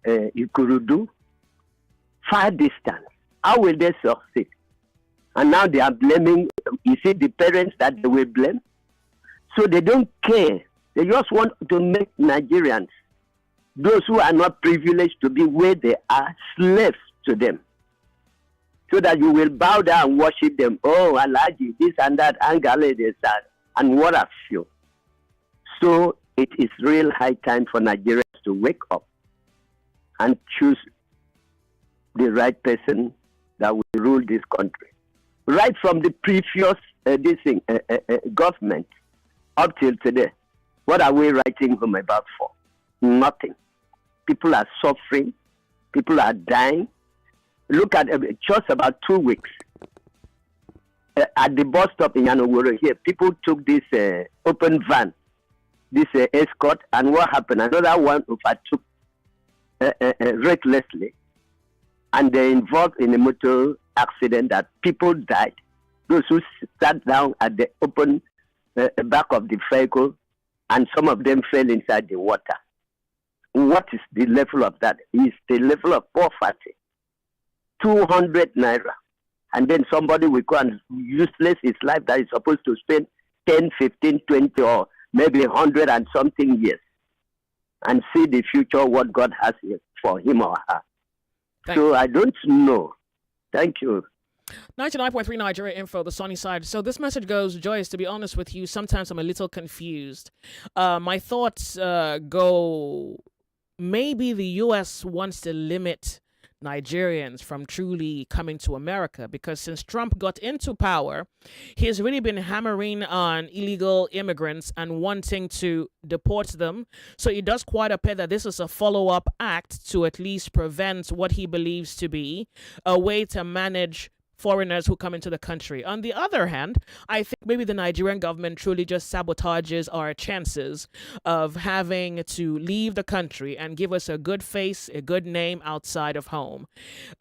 Speaker 8: Ikurudu, far distance. How will they succeed? And now they are blaming, you see, the parents that they will blame. So they don't care. They just want to make Nigerians, those who are not privileged to be where they are, slaves to them. So that you will bow down and worship them. Oh, Alaji, this and that, Angale, this and what have you. So it is real high time for Nigerians to wake up and choose the right person that will rule this country. Right from the previous government up till today, what are we writing home about for? Nothing. People are suffering. People are dying. Look at just about 2 weeks. At the bus stop in Yanoworo here, people took this open van, this escort, and what happened? Another one overtook recklessly, and they involved in a motor accident that people died. Those who sat down at the open back of the vehicle, and some of them fell inside the water. What is the level of that? It's the level of poverty. 200 naira. And then somebody will go and useless his life that is supposed to spend 10, 15, 20, or maybe 100 and something years and see the future, what God has for him or her. I don't know. Thank you.
Speaker 1: 99.3 Nigeria Info, the sunny side. So this message goes, Joyce, to be honest with you, sometimes I'm a little confused. My thoughts go, maybe the U.S. wants to limit Nigerians from truly coming to America, because since Trump got into power, he has really been hammering on illegal immigrants and wanting to deport them. So it does quite appear that this is a follow-up act to at least prevent what he believes to be a way to manage foreigners who come into the country. On the other hand, I think maybe the Nigerian government truly just sabotages our chances of having to leave the country and give us a good face, a good name outside of home.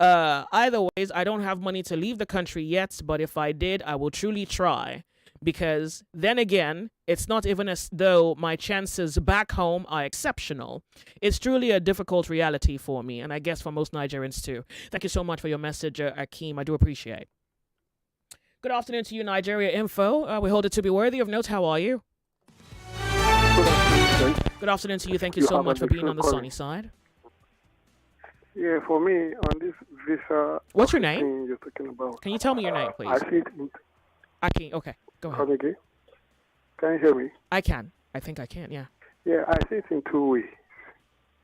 Speaker 1: Either ways, I don't have money to leave the country yet, but if I did, I will truly try. Because then again, it's not even as though my chances back home are exceptional. It's truly a difficult reality for me, and I guess for most Nigerians too. Thank you so much for your message, Akeem. I do appreciate. Good afternoon to you, Nigeria Info. We hold it to be worthy of note. How are you? Good afternoon to you. Thank you so much for being on the sunny side.
Speaker 9: Yeah, for me, on this visa...
Speaker 1: What's your name?
Speaker 9: You're talking about,
Speaker 1: can you tell me your name, please?
Speaker 9: I see it in...
Speaker 1: Akeem, okay. Go ahead.
Speaker 9: Okay. Can you hear me?
Speaker 1: I can. I think I can, yeah.
Speaker 9: Yeah, I see it in two ways.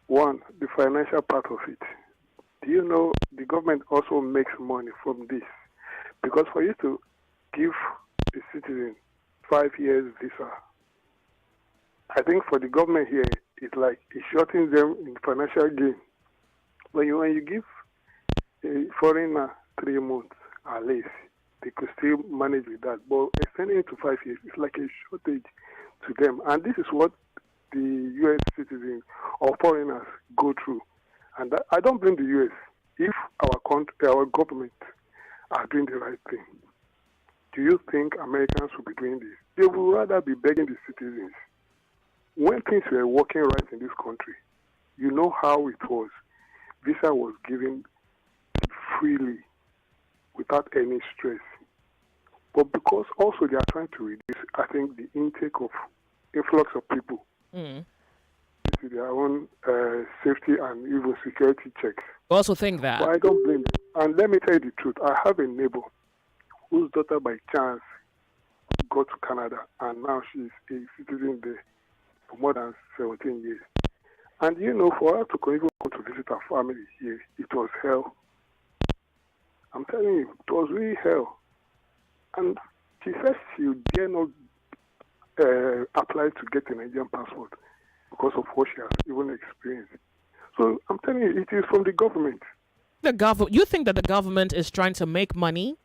Speaker 9: One, the financial part of it. Do you know the government also makes money from this? Because for you to give a citizen 5 years visa, I think for the government here, it's like it's shorting them in financial gain. When you give a foreigner 3 months at least, they could still manage with that. But extending it to 5 years is like a shortage to them. And this is what the U.S. citizens or foreigners go through. And I don't blame the U.S. if our government are doing the right thing. Do you think Americans will be doing this? They would rather be begging the citizens. When things were working right in this country, you know how it was. Visa was given freely without any stress. But because also they are trying to reduce, I think, the intake of influx of people. To their own safety and even security checks.
Speaker 1: I also think that.
Speaker 9: But I don't blame them. And let me tell you the truth. I have a neighbor whose daughter by chance got to Canada, and now she's a citizen there for more than 17 years. And for her to even go to visit her family here, it was hell. I'm telling you, it was really hell. And she says she dare not apply to get a Nigerian passport because of what she has even experienced. So I'm telling you, it is from the government.
Speaker 1: You think that the government is trying to make money?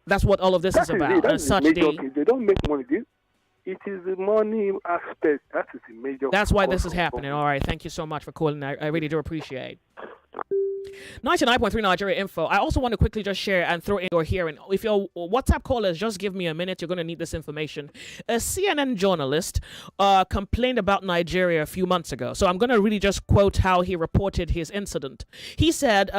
Speaker 1: That's what all of this is about.
Speaker 9: They don't make money. It is the money aspect. That is the major.
Speaker 1: That's why this is happening. All right. Thank you so much for calling. I really do appreciate. 99.3 Nigeria Info. I also want to quickly just share and throw in your hearing. If your WhatsApp callers, just give me a minute. You're going to need this information. A CNN journalist complained about Nigeria a few months ago. So I'm going to really just quote how he reported his incident. He said,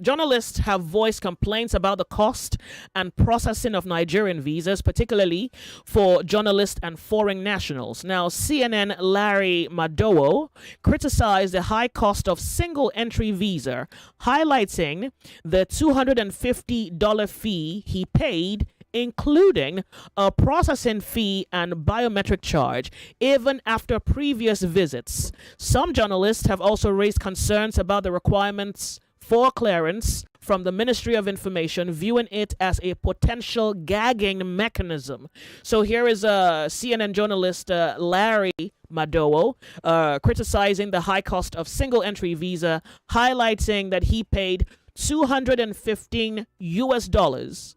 Speaker 1: journalists have voiced complaints about the cost and processing of Nigerian visas, particularly for journalists and foreign nationals. Now, CNN Larry Madowo criticized the high cost of single entry visa, highlighting the $250 fee he paid, including a processing fee and biometric charge, even after previous visits. Some journalists have also raised concerns about the requirements for clearance from the Ministry of Information, viewing it as a potential gagging mechanism. So here is a CNN journalist, Larry Madowo, criticizing the high cost of single entry visa, highlighting that he paid $215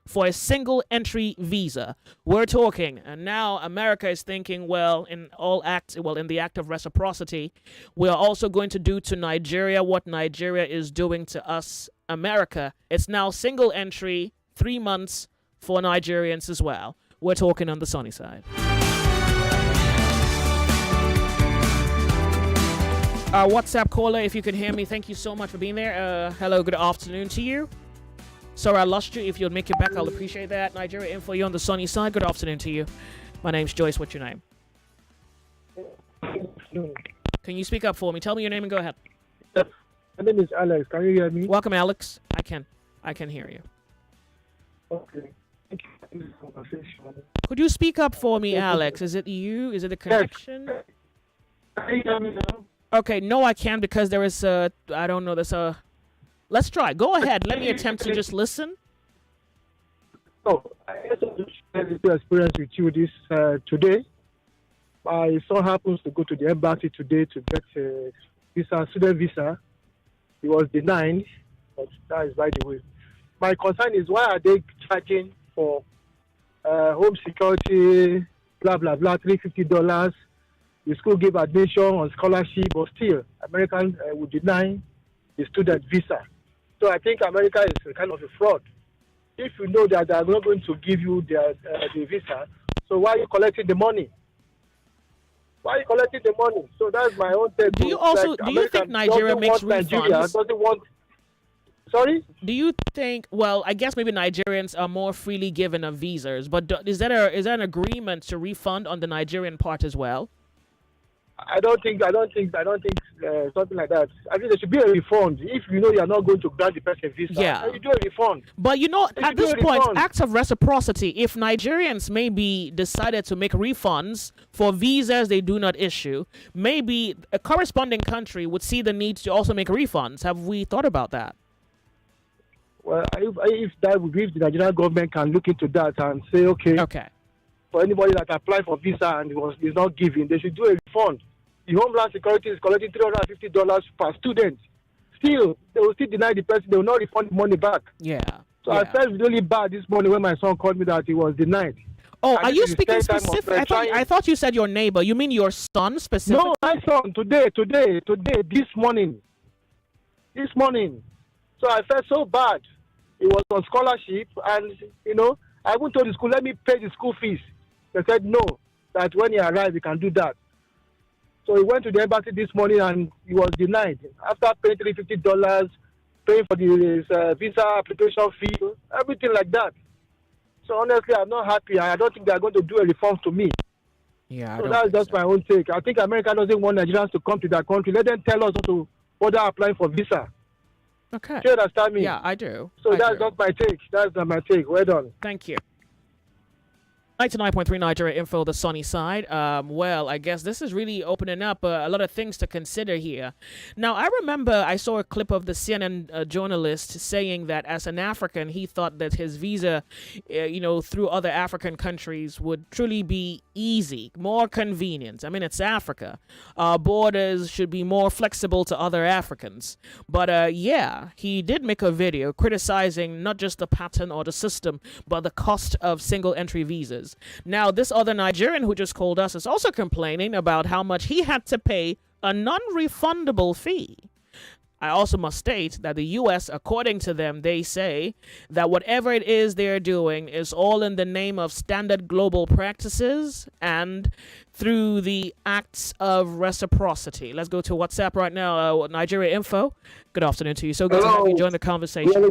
Speaker 1: for a single entry visa. We're talking, and now America is thinking, in the act of reciprocity, we are also going to do to Nigeria what Nigeria is doing to us, America. It's now single entry, 3 months for Nigerians as well. We're talking on the sunny side. Our WhatsApp caller, if you can hear me, thank you so much for being there. Hello, good afternoon to you. Sorry I lost you. If you'll make it back, I'll appreciate that. Nigeria Info, you're on the sunny side. Good afternoon to you. My name's Joyce. What's your name? Can you speak up for me? Tell me your name and go ahead.
Speaker 10: My name is Alex. Can you hear me?
Speaker 1: Welcome, Alex. I can hear you.
Speaker 10: Okay. Thank you for this conversation.
Speaker 1: Could you speak up for me, Alex? Is it you? Is it a connection?
Speaker 10: Yes. Can you hear me now?
Speaker 1: Okay, no, I can't because there is a, I don't know, there's a, let's try. Go ahead. Let me attempt to just listen.
Speaker 10: Oh, I just want to share this experience with you today. My son happens to go to the embassy today to get a student visa. He was denied, but that is by the way. My concern is why are they charging for home security, blah, blah, blah, $350. The school gave admission on scholarship, but still, Americans would deny the student visa. So I think America is a kind of a fraud. If you know that they are not going to give you the visa, so why are you collecting the money? Why are you collecting the money? So that's my own take.
Speaker 1: Do you think Nigeria makes refunds?
Speaker 10: Sorry?
Speaker 1: Do you think, I guess maybe Nigerians are more freely given of visas, but is that an agreement to refund on the Nigerian part as well?
Speaker 10: I don't think something like that. I think there should be a refund. If you know you are not going to grant the person visa, then you do a refund.
Speaker 1: But at this point, acts of reciprocity, if Nigerians maybe decided to make refunds for visas they do not issue, maybe a corresponding country would see the need to also make refunds. Have we thought about that?
Speaker 10: Well, if the Nigerian government can look into that and say, okay. For anybody that applied for visa and is not given, they should do a refund. The Homeland Security is collecting $350 per student. Still, they will still deny the person. They will not refund the money back.
Speaker 1: Yeah.
Speaker 10: So I felt really bad this morning when my son called me that he was denied.
Speaker 1: Oh,
Speaker 10: And
Speaker 1: are
Speaker 10: this
Speaker 1: you
Speaker 10: is the
Speaker 1: speaking
Speaker 10: third time of
Speaker 1: specific?
Speaker 10: trying-
Speaker 1: I thought you said your neighbor. You mean your son specifically?
Speaker 10: No, my son, today, this morning. This morning. So I felt so bad. He was on scholarship, and, I even told the school, let me pay the school fees. They said no, that when he arrived, he can do that. So he went to the embassy this morning, and he was denied. After paying $350, paying for the visa application fee, everything like that. So honestly, I'm not happy. I don't think they're going to do a reform to me.
Speaker 1: Yeah,
Speaker 10: So that's just my own take. I think America doesn't want Nigerians to come to their country. Let them tell us how to order applying for visa.
Speaker 1: Okay.
Speaker 10: Do you understand me?
Speaker 1: Yeah, I do.
Speaker 10: So
Speaker 1: I
Speaker 10: that's
Speaker 1: do.
Speaker 10: just my take. That's my take. Well done.
Speaker 1: Thank you. 99.3 Nigeria Info, the sunny side. Well, I guess this is really opening up a lot of things to consider here. Now, I remember I saw a clip of the CNN journalist saying that as an African, he thought that his visa, through other African countries would truly be easy, more convenient. I mean, it's Africa. Our borders should be more flexible to other Africans. But he did make a video criticizing not just the pattern or the system, but the cost of single entry visas. Now, this other Nigerian who just called us is also complaining about how much he had to pay a non-refundable fee. I also must state that the U.S., according to them, they say that whatever it is they're doing is all in the name of standard global practices and through the acts of reciprocity. Let's go to WhatsApp right now. Nigeria Info. Good afternoon to you. So good to have you join the conversation.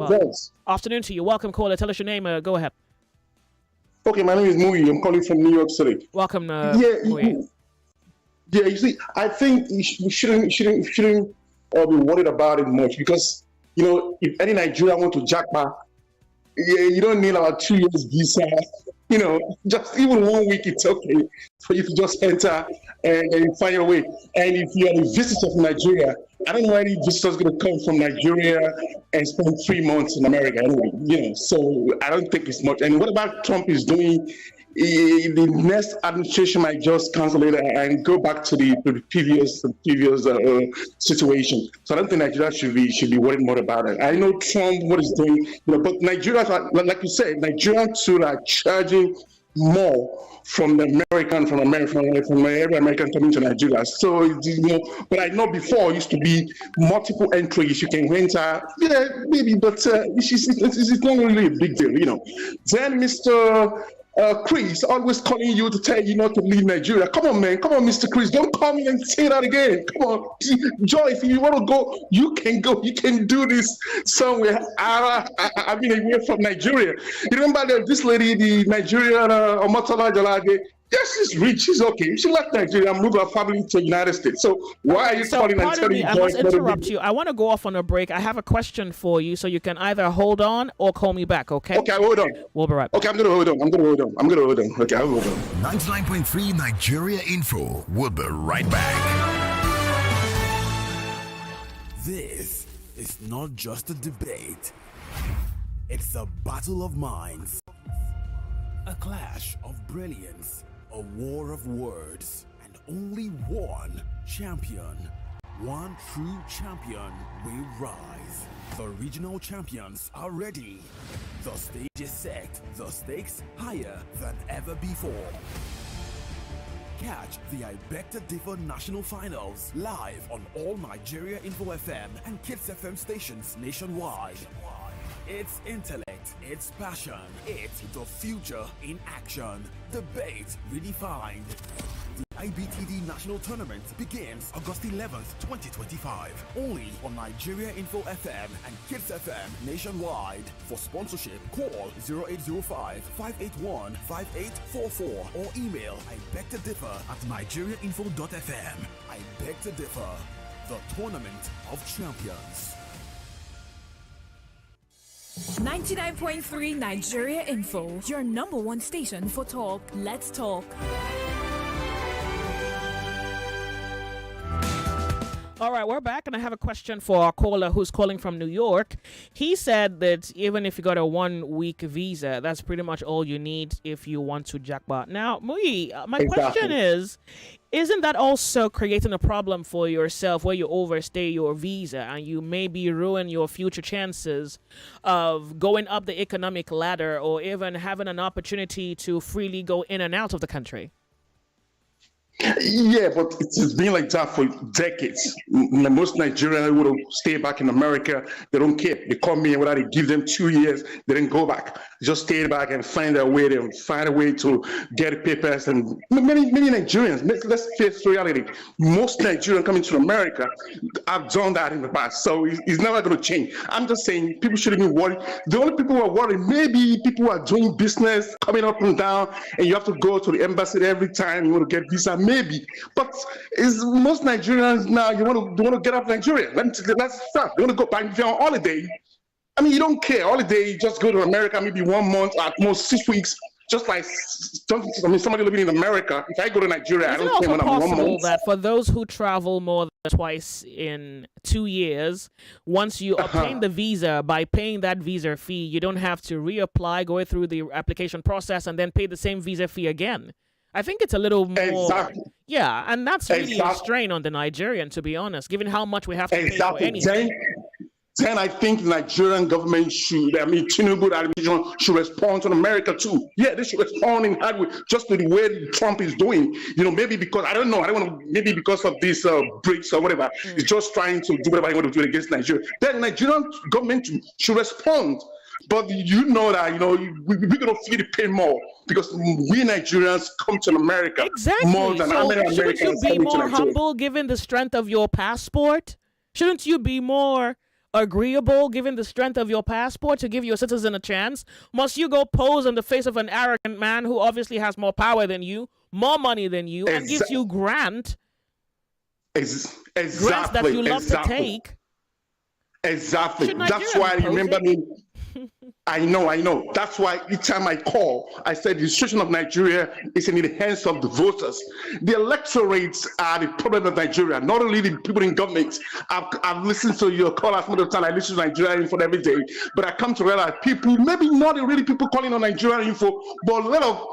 Speaker 1: Afternoon to you. Welcome, caller. Tell us your name. Go ahead.
Speaker 11: Okay, my name is Muyi. I'm calling from New York City.
Speaker 1: Welcome,
Speaker 11: Muyi. You see, I think we shouldn't be worried about it much because, if any Nigerian want to jackpot, you don't need about 2 years visa. Just even 1 week, it's okay for you to just enter and find your way. And if you're a visitor from Nigeria, I don't know any visitors going to come from Nigeria and spend 3 months in America anyway, so I don't think it's much. And what about Trump is doing? The next administration might just cancel it and go back to the previous situation. So I don't think Nigeria should be worried more about it. I know Trump, what he's doing, but Nigeria, like you said, Nigerians too are charging more from every American coming to Nigeria. So, but I know before it used to be multiple entries. You can enter, maybe, but it's not really a big deal, Then Mr. Chris always calling you to tell you not to leave Nigeria. Come on, man. Come on, Mr. Chris. Don't call me and say that again. Come on. Joy, if you want to go, you can go. You can do this somewhere. I've been away from Nigeria. You remember this lady, the Nigerian Omotola Jalage? Yes, she's rich. She's okay. She left Nigeria and moved her family to the United States. So why are you calling and telling me?
Speaker 1: I must interrupt you. I want to go off on a break. I have a question for you, so you can either hold on or call me back, okay?
Speaker 11: Okay, hold on.
Speaker 1: We'll be right back.
Speaker 11: Okay, I'm going to hold on. Okay, I'll hold on.
Speaker 3: 99.3 Nigeria Info. We'll be right back.
Speaker 4: This is not just a debate. It's a battle of minds. A clash of brilliance. A war of words. And only one champion. One true champion will rise. The regional champions are ready. The stage is set. The stakes higher than ever before. Catch the I Beg to Differ National Finals live on all Nigeria Info FM and Kids FM stations nationwide. It's intellect, it's passion, it's the future in action. Debate redefined. The IBTD National Tournament begins August 11th, 2025. Only on Nigeria Info FM and Kids FM nationwide. For sponsorship, call 0805-581-5844 or email ibegtodiffer@nigeriainfo.fm. I Beg to Differ, the Tournament of Champions.
Speaker 6: 99.3 Nigeria Info, your number one station for talk. Let's talk.
Speaker 1: All right, we're back, and I have a question for our caller who's calling from New York. He said that even if you got a 1 week visa, that's pretty much all you need if you want to jackpot. Now, Muyi, my question is, isn't that also creating a problem for yourself where you overstay your visa and you maybe ruin your future chances of going up the economic ladder or even having an opportunity to freely go in and out of the country?
Speaker 11: Yeah, but it's been like that for decades. Most Nigerians would stay back in America. They don't care. They come here, whether they give them 2 years, they didn't go back. Just stay back and find a way. They find a way to get papers. And many Nigerians, let's face reality. Most Nigerians coming to America have done that in the past. So it's never going to change. I'm just saying people shouldn't be worried. The only people who are worried, maybe people who are doing business, coming up and down, and you have to go to the embassy every time you want to get visa. Maybe, but is most Nigerians now you want to get out of Nigeria? Let's start. You want to go back if you're on holiday. I mean, you don't care. Holiday, you just go to America, maybe 1 month, at most 6 weeks. Just like somebody living in America. If I go to Nigeria, I don't care when I'm 1 month. Is it also possible
Speaker 1: that for those who travel more than twice in 2 years, once you obtain the visa, by paying that visa fee, you don't have to reapply, go through the application process, and then pay the same visa fee again? I think it's a little more, yeah, and that's really a strain on the Nigerian, to be honest, given how much we have to pay for anything.
Speaker 11: Then I think the Nigerian government Tinubu administration should respond to America too. Yeah, they should respond in hard way, just to the way Trump is doing. Maybe because I don't know, maybe because of this BRICS or whatever, he's just trying to do whatever he wants to do against Nigeria. Then the Nigerian government should respond. But that, we're going to feel the pain more because we Nigerians come to America more than Americans.
Speaker 1: Shouldn't you be more humble given the strength of your passport? Shouldn't you be more agreeable given the strength of your passport to give your citizen a chance? Must you go pose in the face of an arrogant man who obviously has more power than you, more money than you, and gives you grants that you love to take?
Speaker 11: Exactly. That's why I remember me. I know. That's why each time I call, I said the situation of Nigeria is in the hands of the voters. The electorates are the problem of Nigeria, not only the people in government. I've listened to your call as much of the time. I listen to Nigeria Info every day, but I come to realize people, maybe not really people calling on Nigeria Info, but a lot of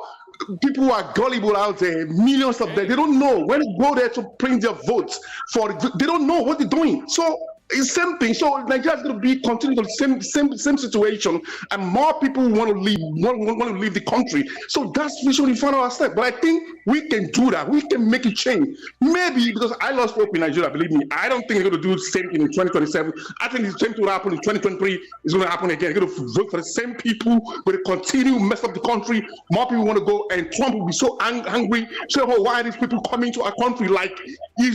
Speaker 11: people who are gullible out there, millions of them, they don't know when they go there to print their votes they don't know what they're doing. So it's same thing. So Nigeria is going to be continuing the same situation, and more people want to leave the country. So that's we should find ourselves. But I think we can do that. We can make it change. Maybe because I lost hope in Nigeria. Believe me, I don't think they're going to do the same thing in 2027. I think the same thing will happen in 2023. It's going to happen again. They're going to vote for the same people, but they continue mess up the country. More people want to go, and Trump will be so angry. So why are these people coming to our country like he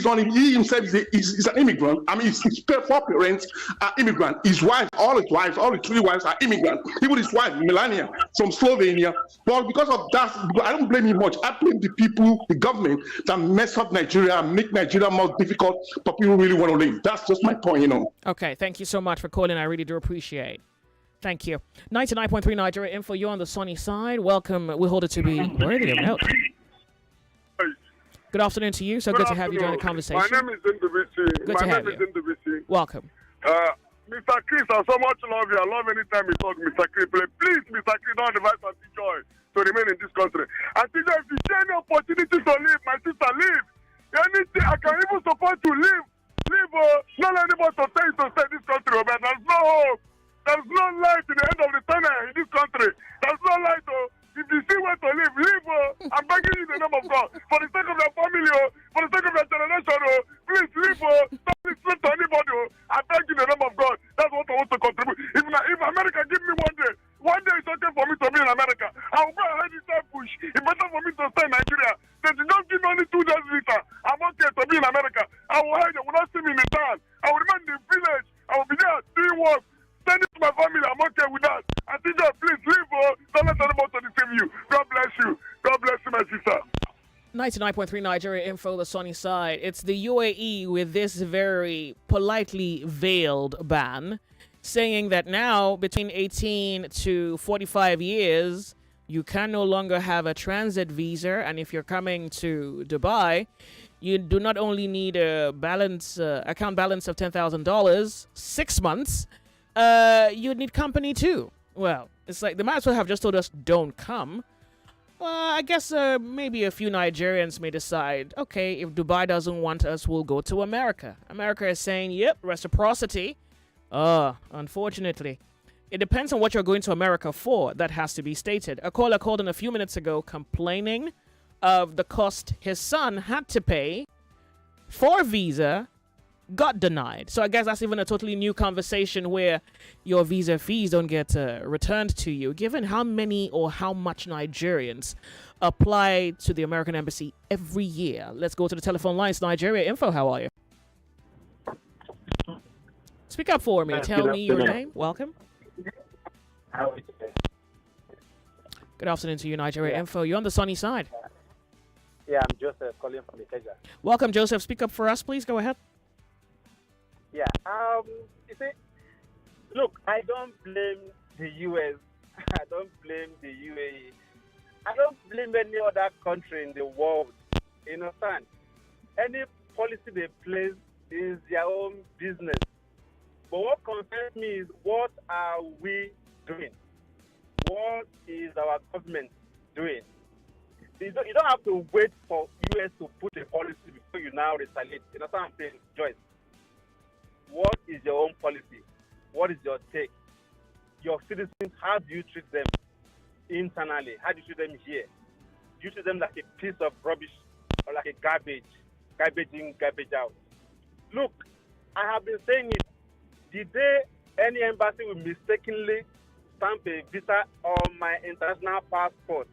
Speaker 11: himself is an immigrant? I mean, his four parents are immigrants. His wife, all his 3 wives are immigrants. Even his wife, Melania, from Slovenia. But because of that, I don't blame him much. I blame the people, the government, that mess up Nigeria and make Nigeria more difficult for people who really want to live. That's just my point,
Speaker 1: Okay, thank you so much for calling. I really do appreciate. Thank you. 99.3 Nigeria Info, you're on the sunny side. Welcome. We hold it to be worthy of note. Good afternoon to you. So good to have you join the conversation.
Speaker 12: My name is Indubisi.
Speaker 1: Welcome.
Speaker 12: Mr. Chris, I so much love you. I love anytime you talk, Mr. Chris. Please, Mr. Chris, don't advise Auntie Joy to remain in this country. Auntie Joy, if you share any opportunity to leave, my sister, leave. Anything, I can even support you. Leave. Not anybody to stay in this country, but there's no hope. There's no light in the end of the tunnel in this country. There's no light, If you see where to live, I'm begging you in the name of God. For the sake of your family, for the sake of your generation, please leave, Don't listen to anybody, I beg you in the name of God. That's what I want to contribute. If America give me 1 day it's okay for me to be in America. I will go ahead and push. It's better for me to stay in Nigeria. They did not give me only 2 days visa. I'm okay to be in America. I will hide, they will not see me in the town. I will remain in the village. I will be there doing work. Send it to my family. I'm okay with that. I think please leave. Don't let anybody deceive you. God bless you. God bless you, my sister.
Speaker 1: 99.3 Nigeria Info, the sunny side. It's the UAE with this very politely veiled ban, saying that now between 18 to 45 years, you can no longer have a transit visa. And if you're coming to Dubai, You do not only need a account balance of $10,000, 6 months. You need company too. Well, it's like they might as well have just told us don't come. I guess maybe a few Nigerians may decide, okay, if Dubai doesn't want us, we'll go to America. America is saying, yep, reciprocity. Unfortunately. It depends on what you're going to America for. That has to be stated. A caller called in a few minutes ago complaining of the cost his son had to pay for a visa, got denied. So I guess that's even a totally new conversation where your visa fees don't get returned to you, given how many or how much Nigerians apply to the American Embassy every year. Let's go to the telephone lines. Nigeria Info, how are you? Speak up for me. Tell me your name. Welcome. Good afternoon to you, Nigeria Info. You're on the sunny side.
Speaker 13: Yeah, I'm Joseph calling from Ikeja.
Speaker 1: Welcome, Joseph. Speak up for us, please. Go ahead.
Speaker 13: Yeah. You see, look, I don't blame the US. I don't blame the UAE. I don't blame any other country in the world. You understand? Any policy they place is their own business. But what concerns me is what are we doing? What is our government doing? You don't have to wait for US to put a policy before you now retaliate. You know what I'm saying, Joyce? What is your own policy? What is your take? Your citizens, how do you treat them internally? How do you treat them here? Do you treat them like a piece of rubbish or like a garbage in, garbage out? Look, I have been saying it. The day any embassy will mistakenly stamp a visa on my international passport,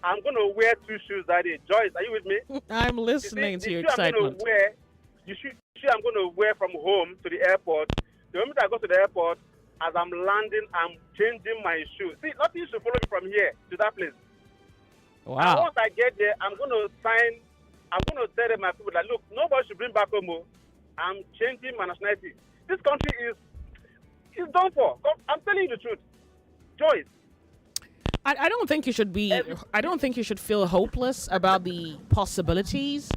Speaker 13: I'm going to wear 2 shoes that day. Joyce, are you with me?
Speaker 1: I'm listening to your excitement.
Speaker 13: The shoe I'm going to wear from home to the airport, the moment I go to the airport, as I'm landing, I'm changing my shoe. See, nothing should follow me from here to that place.
Speaker 1: Wow.
Speaker 13: And once I get there, I'm going to tell them, my people, that, look, nobody should bring back home. I'm changing my nationality. This country is done for. I'm telling you the truth. Joyce.
Speaker 1: I don't think you should be. I don't think you should feel hopeless about the possibilities.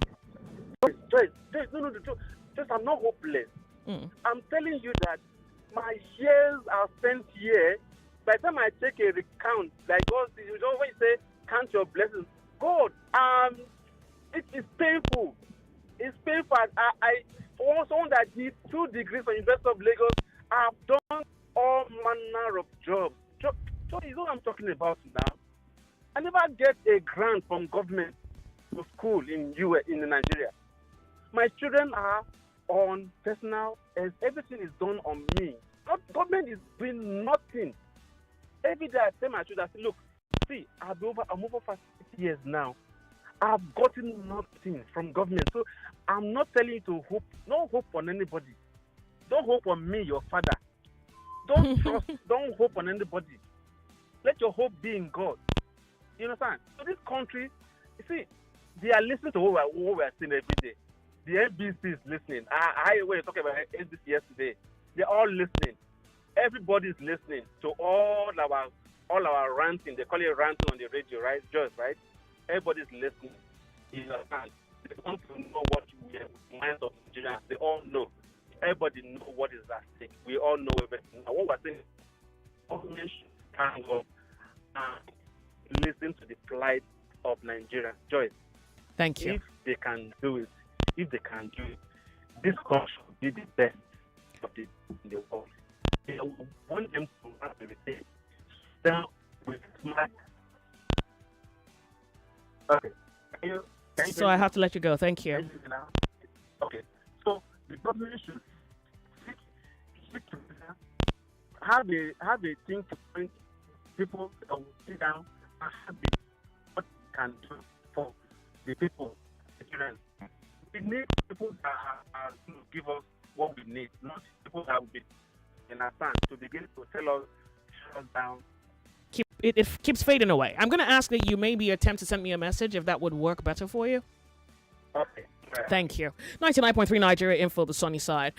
Speaker 13: Joyce, no, the truth. Just I'm not hopeless. I'm telling you that my years are spent here. By the time I take a recount, like God, you always say, count your blessings. God, it is painful. It's painful. For someone that did 2 degrees from University of Lagos, I've done all manner of jobs. You know what I'm talking about now? I never get a grant from government to school in Nigeria. My children are on personal, as everything is done on me. Government is doing nothing. Every day I tell my children, I say, look, see, I'm over for 6 years now. I've gotten nothing from government. So I'm not telling you to hope. No hope on anybody. Don't hope on me, your father. Don't hope on anybody. Let your hope be in God. You understand? So this country, you see, they are listening to what we are saying every day. The NBC is listening. I heard you talking about NBC yesterday. They're all listening. Everybody's listening to all our ranting. They call it ranting on the radio, right? Just right. Everybody's listening. You understand? They want to know what we have minds of Nigerians. They all know. Everybody know what is at stake. We all know everything. Now, what we're saying, government should stand up and listen to the plight of Nigeria. Joyce.
Speaker 1: Thank you.
Speaker 13: If they can do it, this country will be the best in the world. They want them to have everything down with smart. Okay.
Speaker 1: So I have to let you go. Thank you.
Speaker 13: Okay. So the government should speak together, have a think point, people that will sit down and have what they can do for the people, the children. We need people that are to give us what we need, not people that will be in our stand to begin to tell us, shut us down.
Speaker 1: It keeps fading away. I'm going to ask that you maybe attempt to send me a message if that would work better for you.
Speaker 13: Okay.
Speaker 1: Thank you. 99.3 Nigeria Info, the sunny side.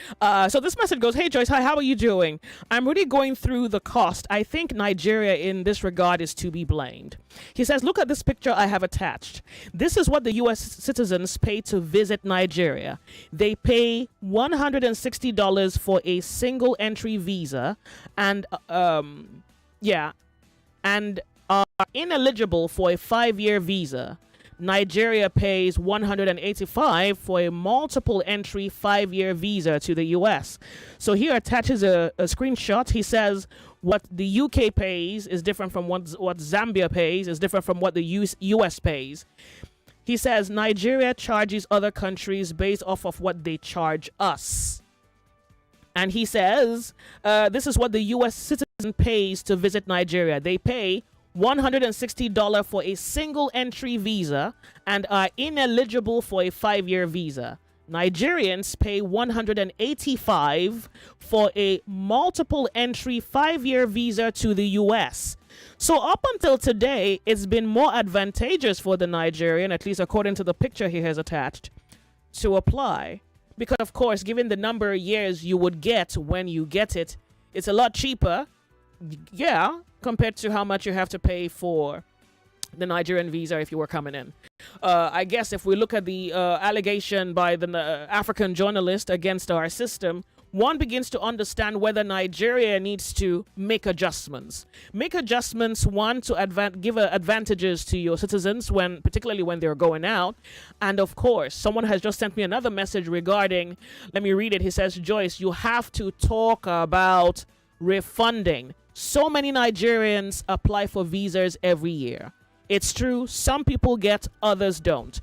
Speaker 1: So this message goes, hey Joyce, hi, how are you doing? I'm really going through the cost. I think Nigeria in this regard is to be blamed. He says, look at this picture I have attached. This is what the U.S. citizens pay to visit Nigeria. They pay $160 for a single entry visa and, and are ineligible for a 5-year visa. Nigeria pays $185 for a multiple entry 5-year visa to the US. So here attaches a screenshot. He says what the UK pays is different from what Zambia pays, is different from what the US pays. He says Nigeria charges other countries based off of what they charge us. And he says this is what the US citizen pays to visit Nigeria. They pay $160 for a single entry visa and are ineligible for a 5-year visa. Nigerians pay $185 for a multiple entry 5-year visa to the US. So up until today, it's been more advantageous for the Nigerian, at least according to the picture he has attached, to apply. Because of course, given the number of years you would get when you get it, it's a lot cheaper. Yeah, compared to how much you have to pay for the Nigerian visa if you were coming in. I guess if we look at the allegation by the African journalist against our system, one begins to understand whether Nigeria needs to make adjustments. Make adjustments, one, to give advantages to your citizens, particularly when they're going out. And of course, someone has just sent me another message regarding, let me read it. He says, Joyce, you have to talk about refunding. So many Nigerians apply for visas every year. It's true, some people get, others don't.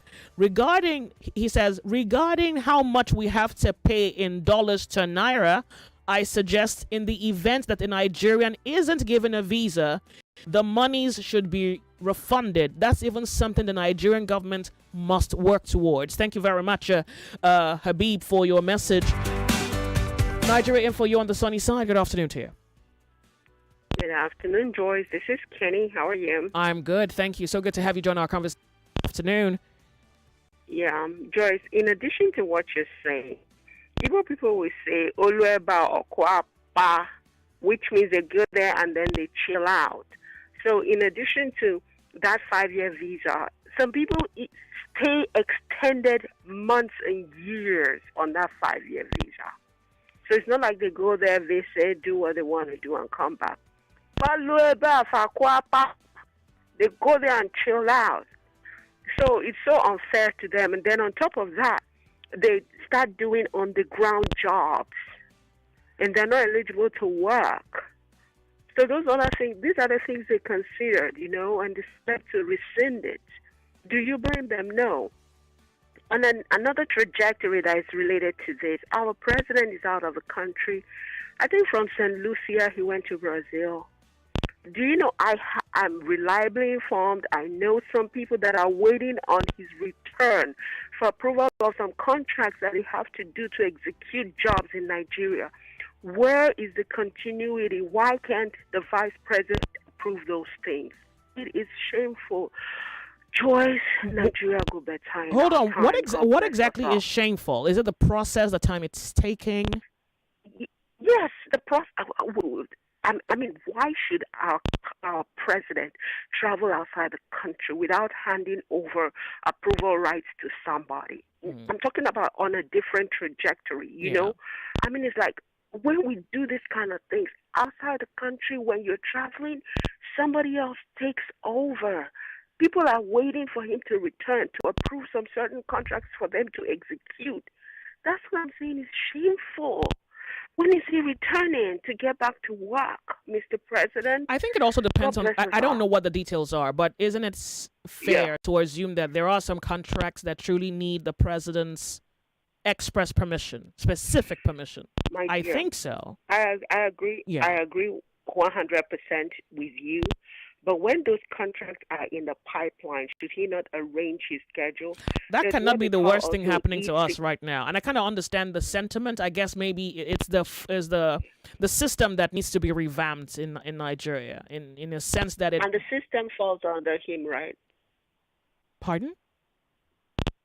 Speaker 1: He says, regarding how much we have to pay in dollars to Naira, I suggest in the event that a Nigerian isn't given a visa, the monies should be refunded. That's even something the Nigerian government must work towards. Thank you very much, Habib, for your message. Nigeria Info, you on the sunny side. Good afternoon to you.
Speaker 14: Good afternoon, Joyce. This is Kenny. How are you?
Speaker 1: I'm good. Thank you. So good to have you join our conversation this afternoon.
Speaker 14: Yeah, Joyce, in addition to what you're saying, Igbo people will say, Olueba or Kwapa, which means they go there and then they chill out. So in addition to that 5-year visa, some people stay extended months and years on that 5-year visa. So it's not like they go there, they say, do what they want to do and come back. They go there and chill out. So it's so unfair to them. And then on top of that, they start doing on-the-ground jobs. And they're not eligible to work. So these are the things they considered, and decide to rescind it. Do you blame them? No. And then another trajectory that is related to this, our president is out of the country. I think from St. Lucia, he went to Brazil. Do you know, I'm reliably informed. I know some people that are waiting on his return for approval of some contracts that they have to do to execute jobs in Nigeria. Where is the continuity? Why can't the vice president approve those things? It is shameful. Joyce, Nigeria go better.
Speaker 1: Hold on. What exactly is shameful? Is it the process, the time it's taking?
Speaker 14: Yes, the process. I mean, why should our president travel outside the country without handing over approval rights to somebody? I'm talking about on a different trajectory, you know? I mean, it's like when we do this kind of things outside the country, when you're traveling, somebody else takes over. People are waiting for him to return to approve some certain contracts for them to execute. That's what I'm saying is shameful. When is he returning to get back to work, Mr. President?
Speaker 1: I think it also depends on, I don't know what the details are, but isn't it fair to assume that there are some contracts that truly need the president's express permission, specific permission? I think so.
Speaker 14: I agree. Yeah. I agree 100% with you. But when those contracts are in the pipeline, should he not arrange his schedule?
Speaker 1: That cannot be the worst thing happening to us right now. And I kind of understand the sentiment. I guess maybe it's the system that needs to be revamped in Nigeria, in a sense that it.
Speaker 14: And the system falls under him, right?
Speaker 1: Pardon?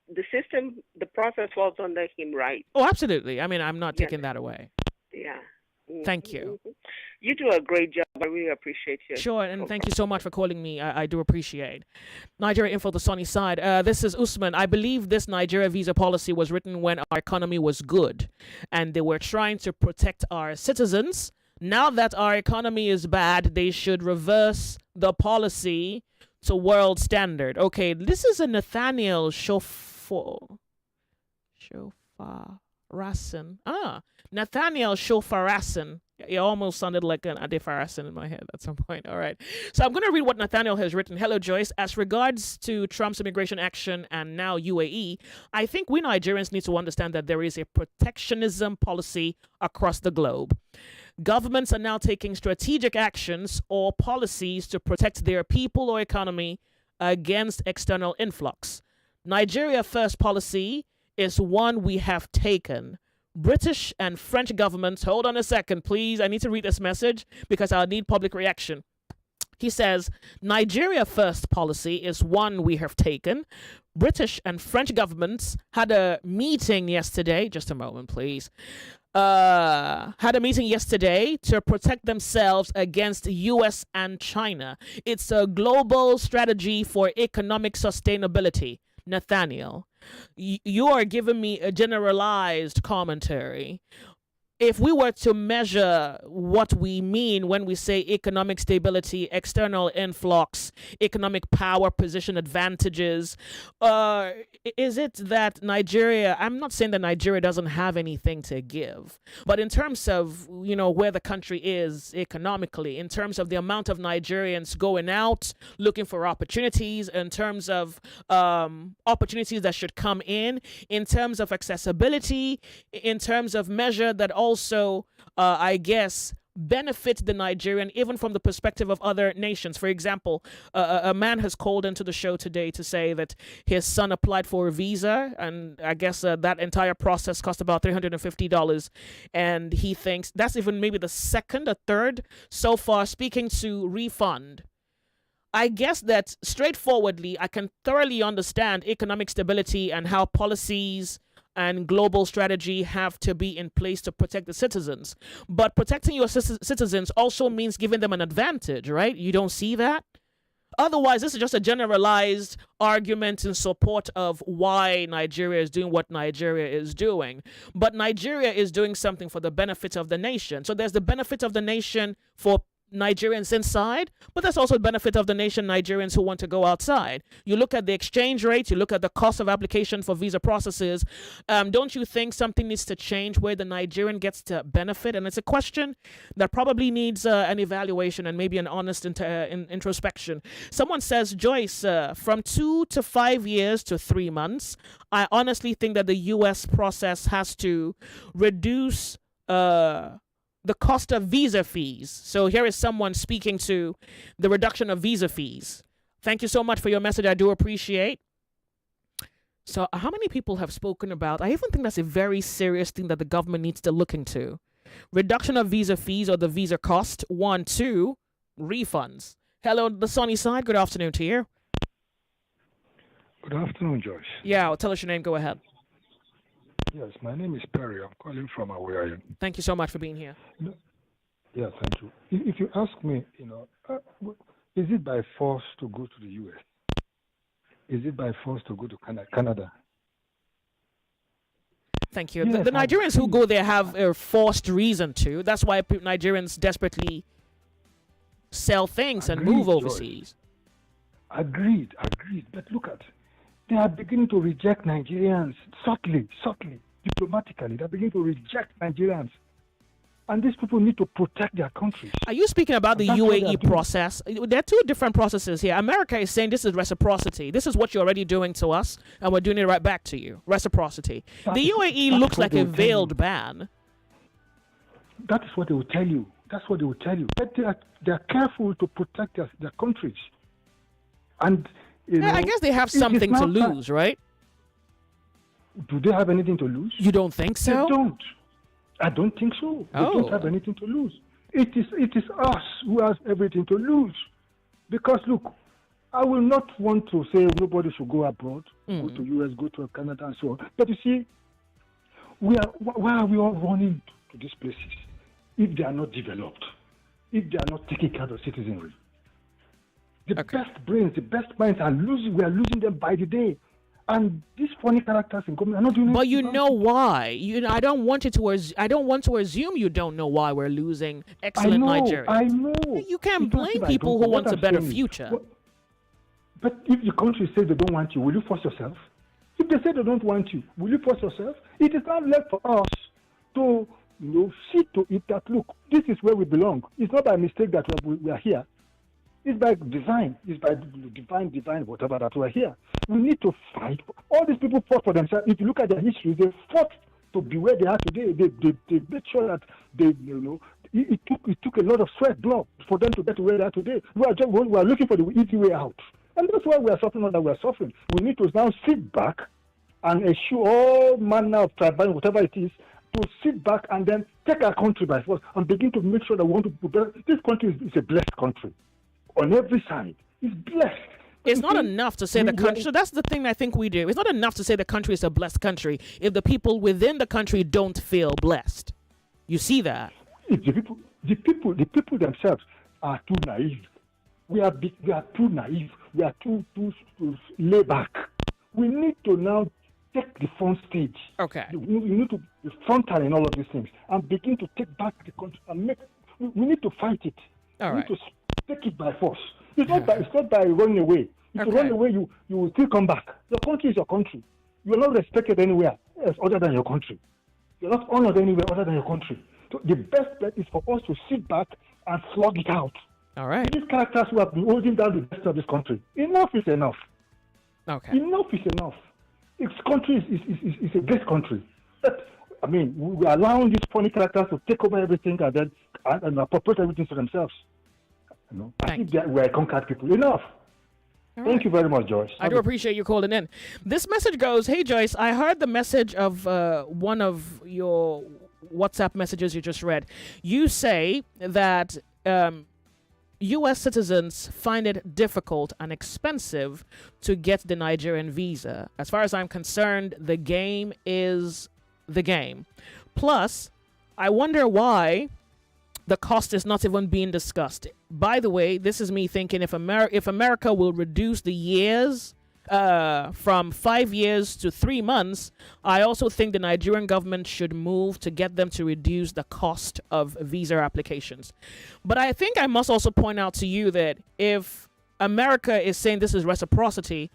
Speaker 14: the system, the process falls under him, right?
Speaker 1: Oh, absolutely. I mean, I'm not taking that away.
Speaker 14: Yeah.
Speaker 1: Thank you.
Speaker 14: You do a great job. I really appreciate you.
Speaker 1: Sure, and thank you so much for calling me. I do appreciate. Nigeria Info, the sunny side. This is Usman. I believe this Nigeria visa policy was written when our economy was good, and they were trying to protect our citizens. Now that our economy is bad, they should reverse the policy to world standard. Okay, this is a Nathaniel Shofarasan. Nathaniel Shofarasan. It almost sounded like an Adefarasan in my head at some point. All right. So I'm going to read what Nathaniel has written. Hello, Joyce. As regards to Trump's immigration action and now UAE, I think we Nigerians need to understand that there is a protectionism policy across the globe. Governments are now taking strategic actions or policies to protect their people or economy against external influx. Nigeria First policy is one we have taken. British and French governments, hold on a second, please. I need to read this message because I'll need public reaction. He says, Nigeria First policy is one we have taken. British and French governments had a meeting yesterday. Just a moment, please. Had a meeting yesterday to protect themselves against US and China. It's a global strategy for economic sustainability. Nathaniel, you are giving me a generalized commentary. If we were to measure what we mean when we say economic stability, external influx, economic power position advantages, is it that Nigeria, I'm not saying that Nigeria doesn't have anything to give, but in terms of, where the country is economically, in terms of the amount of Nigerians going out, looking for opportunities, in terms of opportunities that should come in terms of accessibility, in terms of measure that also, I guess, benefit the Nigerian, even from the perspective of other nations. For example, a man has called into the show today to say that his son applied for a visa, and I guess that entire process cost about $350, and he thinks that's even maybe the second or third so far speaking to refund. I guess that straightforwardly, I can thoroughly understand economic stability and how policies and global strategy have to be in place to protect the citizens. But protecting your citizens also means giving them an advantage, right? You don't see that? Otherwise, this is just a generalized argument in support of why Nigeria is doing what Nigeria is doing. But Nigeria is doing something for the benefit of the nation. So there's the benefit of the nation for Nigerians inside, but that's also the benefit of the nation, Nigerians who want to go outside. You look at the exchange rate, you look at the cost of application for visa processes. Don't you think something needs to change where the Nigerian gets to benefit? And it's a question that probably needs an evaluation and maybe an honest introspection. Someone says, Joyce, from 2 to 5 years to 3 months, I honestly think that the U.S. process has to reduce the cost of visa fees. So here is someone speaking to the reduction of visa fees. Thank you so much for your message. I do appreciate. So how many people have spoken about, I even think that's a very serious thing that the government needs to look into. Reduction of visa fees or the visa cost. 1, 2, refunds. Hello, the sunny side. Good afternoon to you.
Speaker 15: Good afternoon, Joyce.
Speaker 1: Yeah, tell us your name. Go ahead.
Speaker 15: Yes, my name is Perry. I'm calling from Aware.
Speaker 1: Thank you so much for being here.
Speaker 15: Yeah, thank you. If you ask me, is it by force to go to the U.S.? Is it by force to go to Canada?
Speaker 1: Thank you. Yes, the Nigerians who go there have a forced reason to. That's why Nigerians desperately sell things and move overseas.
Speaker 15: Agreed. But look at, they are beginning to reject Nigerians subtly, diplomatically. They're beginning to reject Nigerians. And these people need to protect their countries.
Speaker 1: Are you speaking about the UAE process? There are two different processes here. America is saying this is reciprocity. This is what you're already doing to us, and we're doing it right back to you. Reciprocity. The UAE looks like a veiled ban.
Speaker 15: That is what they will tell you. That's what they will tell you. But they are careful to protect their countries. And
Speaker 1: I guess they have something to lose, right?
Speaker 15: Do they have anything to lose?
Speaker 1: You don't think so?
Speaker 15: They don't. I don't think so. They don't have anything to lose. It is us who has everything to lose. Because look, I will not want to say nobody should go abroad, go to US, go to Canada, and so on. But you see, why are we all running to these places if they are not developed, if they are not taking care of citizenry? The best brains, the best minds are losing. We are losing them by the day. And these funny characters in government are not doing
Speaker 1: But you know why? I don't want to assume you don't know why we're losing excellent Nigerians.
Speaker 15: I know.
Speaker 1: You can't blame people who want a better future.
Speaker 15: But if the country says they don't want you, will you force yourself? If they say they don't want you, will you force yourself? It is not left for us to see to it that, look, this is where we belong. It's not by mistake that we are here. It's by design. It's by divine, whatever that we're here. We need to fight. All these people fought for themselves. If you look at their history, they fought to be where they are today. They made sure that it took a lot of sweat, blood for them to get to where they are today. We are looking for the easy way out. And that's why we are suffering what we are suffering. We need to now sit back and eschew all manner of tribal, whatever it is, to sit back and then take our country by force and begin to make sure that we want to do better. This country is a blessed country. On every side, it's blessed.
Speaker 1: It's not enough to say the country. So that's the thing I think we do. It's not enough to say the country is a blessed country if the people within the country don't feel blessed. You see that?
Speaker 15: If the people themselves are too naive. We are too naive. We are too lay back. We need to now take the front stage.
Speaker 1: Okay.
Speaker 15: We need to be frontal in all of these things and begin to take back the country and make. We need to fight it.
Speaker 1: All
Speaker 15: we
Speaker 1: right.
Speaker 15: need to take it by force. It's not by running away. If you run away, you will still come back. Your country is your country. You are not respected anywhere else other than your country. You're not honored anywhere other than your country. So the best bet is for us to sit back and slug it out.
Speaker 1: All right.
Speaker 15: These characters who have been holding down the rest of this country, enough is enough.
Speaker 1: Okay.
Speaker 15: Enough is enough. This country is a great country. But, I mean, we are allowing these funny characters to take over everything and then and appropriate everything for themselves. I think that we're conquered people. Enough. Thank you very much, Joyce.
Speaker 1: I do appreciate you calling in. This message goes, hey, Joyce, I heard the message of one of your WhatsApp messages you just read. You say that U.S. citizens find it difficult and expensive to get the Nigerian visa. As far as I'm concerned, the game is the game. Plus, I wonder why the cost is not even being discussed. By the way, this is me thinking if America will reduce the years from 5 years to 3 months, I also think the Nigerian government should move to get them to reduce the cost of visa applications. But I think I must also point out to you that if America is saying this is reciprocity,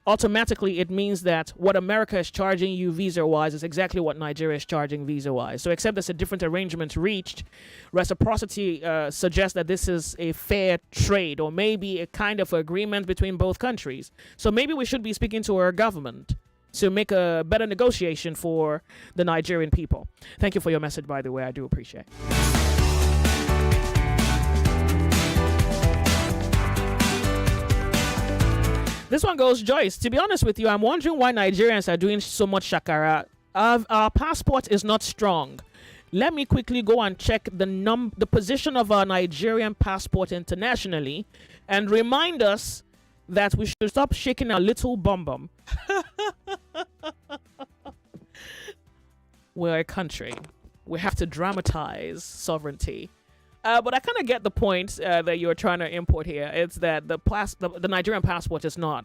Speaker 1: automatically it means that what America is charging you visa-wise is exactly what Nigeria is charging visa-wise. So except there's a different arrangement reached, reciprocity suggests that this is a fair trade or maybe a kind of agreement between both countries. So maybe we should be speaking to our government to make a better negotiation for the Nigerian people. Thank you for your message, by the way. I do appreciate it. This one goes, Joyce, to be honest with you, I'm wondering why Nigerians are doing so much shakara. Our passport is not strong. Let me quickly go and check the position of our Nigerian passport internationally and remind us that we should stop shaking our little bum. We're a country. We have to dramatize sovereignty. But I kind of get the point that you're trying to import here. It's that the Nigerian passport is not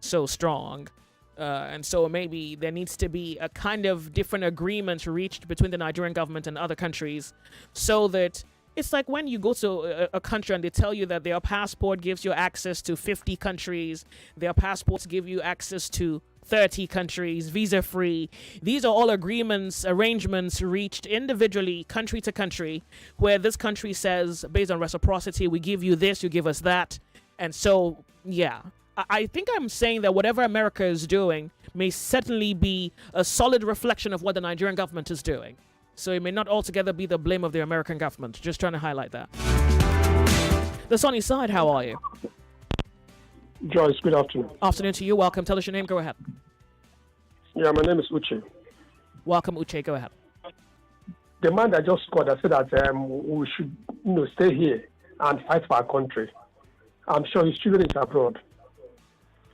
Speaker 1: so strong. And so maybe there needs to be a kind of different agreement reached between the Nigerian government and other countries so that it's like when you go to a country and they tell you that their passport gives you access to 50 countries, their passports give you access to 30 countries, visa-free. These are all arrangements reached individually, country to country, where this country says, based on reciprocity, we give you this, you give us that. And so, yeah, I think I'm saying that whatever America is doing may certainly be a solid reflection of what the Nigerian government is doing. So it may not altogether be the blame of the American government. Just trying to highlight that. The sunny side, how are you?
Speaker 16: Joyce, good afternoon.
Speaker 1: Afternoon to you. Welcome. Tell us your name. Go ahead.
Speaker 16: Yeah, my name is Uche.
Speaker 1: Welcome, Uche. Go ahead.
Speaker 16: The man that just called, I said that we should stay here and fight for our country. I'm sure his children is abroad.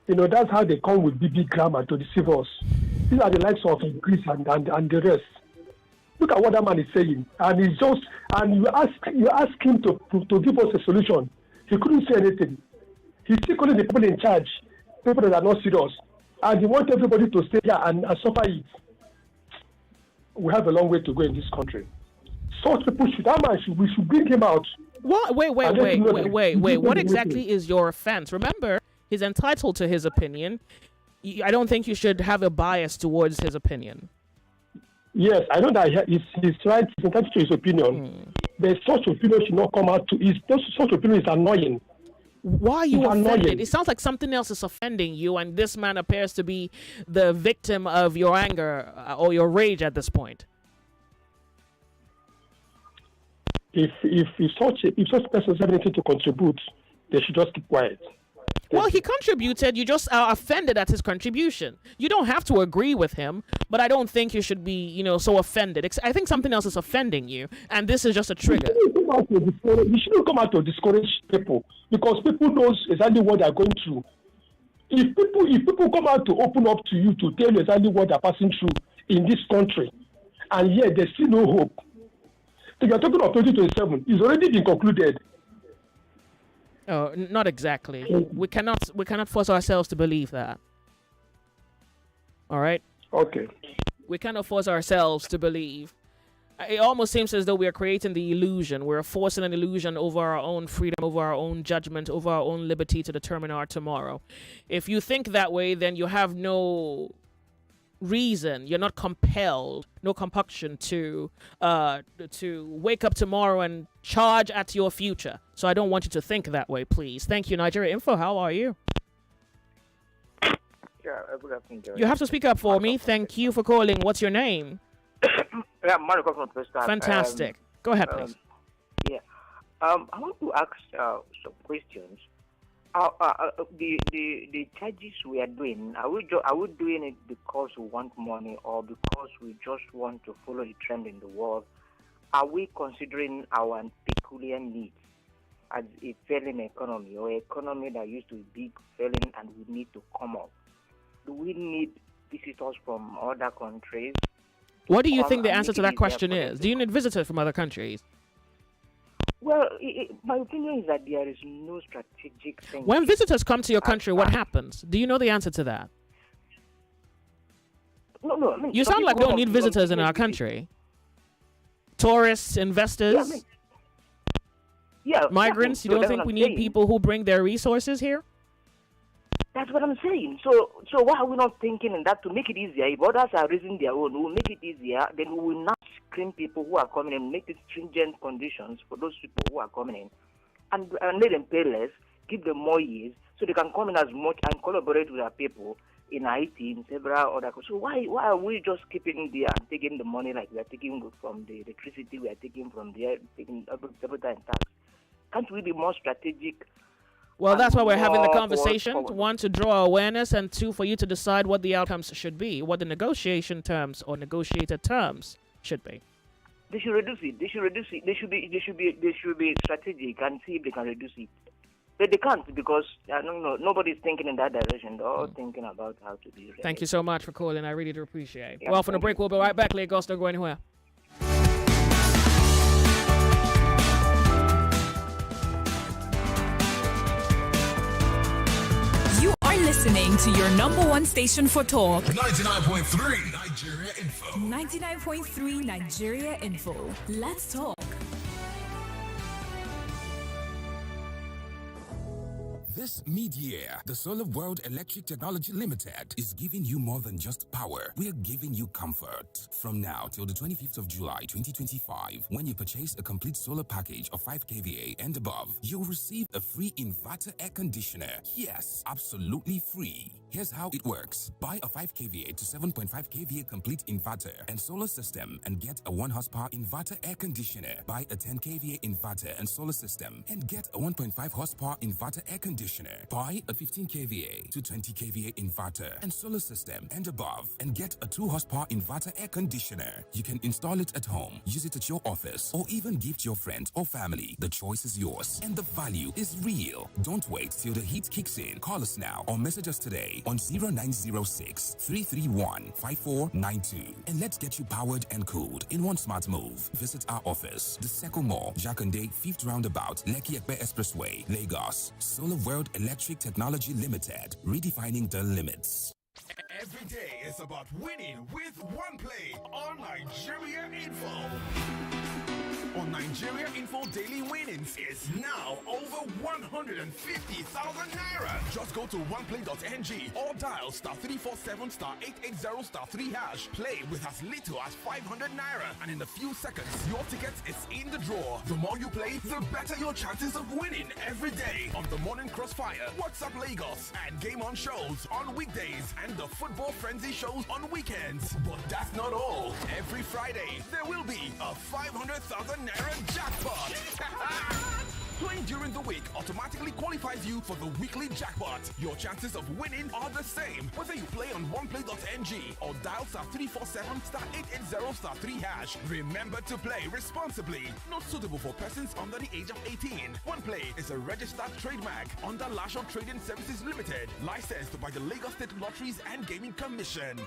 Speaker 16: That's how they come with big grammar to deceive us. These are the likes of Greece and the rest. Look at what that man is saying, and you ask him to give us a solution. He couldn't say anything. He's still calling the people in charge, people that are not serious, and he wants everybody to stay here and suffer it. We have a long way to go in this country. Such people we should bring him out.
Speaker 1: What? Wait. What exactly is your offense? Remember, he's entitled to his opinion. I don't think you should have a bias towards his opinion.
Speaker 16: Yes, I know that he's entitled to his opinion. But such opinion should not come out such opinion is annoying.
Speaker 1: Why are you offended? It sounds like something else is offending you, and this man appears to be the victim of your anger or your rage at this point.
Speaker 16: If such person has anything to contribute, they should just keep quiet.
Speaker 1: Well, he contributed. You just are offended at his contribution. You don't have to agree with him, but I don't think you should be, so offended. I think something else is offending you, and this is just a trigger.
Speaker 16: You shouldn't come out to discourage people, because people knows exactly what they're going through. If people come out to open up to you to tell you exactly what they're passing through in this country, and yet there's still no hope. So you're talking of 2027. It's already been concluded.
Speaker 1: Oh, not exactly. We cannot force ourselves to believe that. All right?
Speaker 16: Okay.
Speaker 1: We cannot force ourselves to believe. It almost seems as though we are creating the illusion. We're forcing an illusion over our own freedom, over our own judgment, over our own liberty to determine our tomorrow. If you think that way, then you have no reason, you're not compelled, no compunction to wake up tomorrow and charge at your future. So I don't want you to think that way, please. Thank you, Nigeria Info. How are you?
Speaker 17: Yeah, good afternoon, Jerry.
Speaker 1: You have to speak up for me. Thank you for calling. What's your name?
Speaker 17: Yeah, Marco from Preston.
Speaker 1: Fantastic. Go ahead, please.
Speaker 17: I want to ask some questions. The charges we are doing, are we doing it because we want money or because we just want to follow the trend in the world? Are we considering our peculiar needs as a failing economy or economy that used to be big failing and we need to come up? Do we need visitors from other countries?
Speaker 1: What do you think the answer to that question is? Do you need visitors from other countries?
Speaker 17: Well, my opinion is that there is no strategic thing.
Speaker 1: When visitors come to your country, what happens? Do you know the answer to that?
Speaker 17: No. I mean,
Speaker 1: you sound like we don't need visitors in our country. Tourists, investors, migrants. You don't think we need people who bring their resources here?
Speaker 17: That's what I'm saying. So why are we not thinking in that to make it easier? If others are raising their own, we'll make it easier. Then we will not screen people who are coming in, make it stringent conditions for those people who are coming in, and let them pay less, give them more years, so they can come in as much and collaborate with our people in IT, in several other. So why are we just keeping there and taking the money like we are taking from the electricity, we are taking from the air, taking every time tax? Can't we be more strategic?
Speaker 1: Well, that's why we're having the conversation. One, to draw awareness, and two, for you to decide what the outcomes should be, what the negotiation terms or negotiated terms should be.
Speaker 17: They should reduce it. They should be strategic and see if they can reduce it. But they can't, because nobody's thinking in that direction. They're all thinking about how to be ready.
Speaker 1: Thank you so much for calling. I really do appreciate it. Well, from the break, we'll be right back. Lagos, don't go anywhere.
Speaker 6: You are listening to your number one station for talk.
Speaker 4: 99.3 Nigeria Info.
Speaker 6: 99.3 Nigeria Info. Let's talk.
Speaker 18: This mid-year, the Solar World Electric Technology Limited is giving you more than just power. We are giving you comfort. From now till the 25th of July 2025, when you purchase a complete solar package of 5 kVA and above, you'll receive a free inverter air conditioner. Yes, absolutely free. Here's how it works. Buy a 5 kVA to 7.5 kVA complete inverter and solar system and get a 1 horsepower inverter air conditioner. Buy a 10 kVA inverter and solar system and get a 1.5 horsepower inverter air conditioner. Buy a 15 kVA to 20 kVA inverter and solar system and above and get a 2 horsepower inverter air conditioner. You can install it at home, use it at your office, or even give to your friends or family. The choice is yours and the value is real. Don't wait till the heat kicks in. Call us now or message us today on 0906 331 5492 and let's get you powered and cooled in one smart move. Visit our office, the Seco Mall, Jakande, 5th Roundabout, Lekki Ekpe Expressway, Lagos. Solar World Electric Technology Limited, redefining the limits.
Speaker 4: Every day is about winning with one play on Nigeria Info. On Nigeria Info, daily winnings is now over 150,000 naira. Just go to oneplay.ng or dial *347 *880 *3 hash. Play with as little as 500 naira, and in a few seconds, your ticket is in the draw. The more you play, the better your chances of winning every day on the Morning Crossfire, WhatsApp Lagos, and Game On shows on weekdays and the Football Frenzy shows on weekends. But that's not all. Every Friday, there will be a 500,000 naira jackpot. Playing during the week automatically qualifies you for the weekly jackpot. Your chances of winning are the same, whether you play on oneplay.ng or dial *347 *880 *3 hash. Remember to play responsibly. Not suitable for persons under the age of 18. OnePlay is a registered trademark under Lasho Trading Services Limited, licensed by the Lagos State Lotteries and Gaming Commission.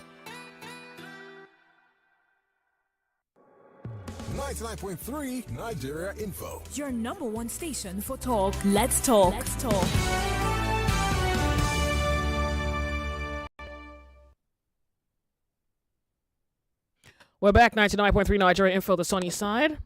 Speaker 4: 99.3 Nigeria Info.
Speaker 6: Your number one station for talk. Let's talk. Let's talk.
Speaker 1: We're back, 99.3 Nigeria Info, the sunny side.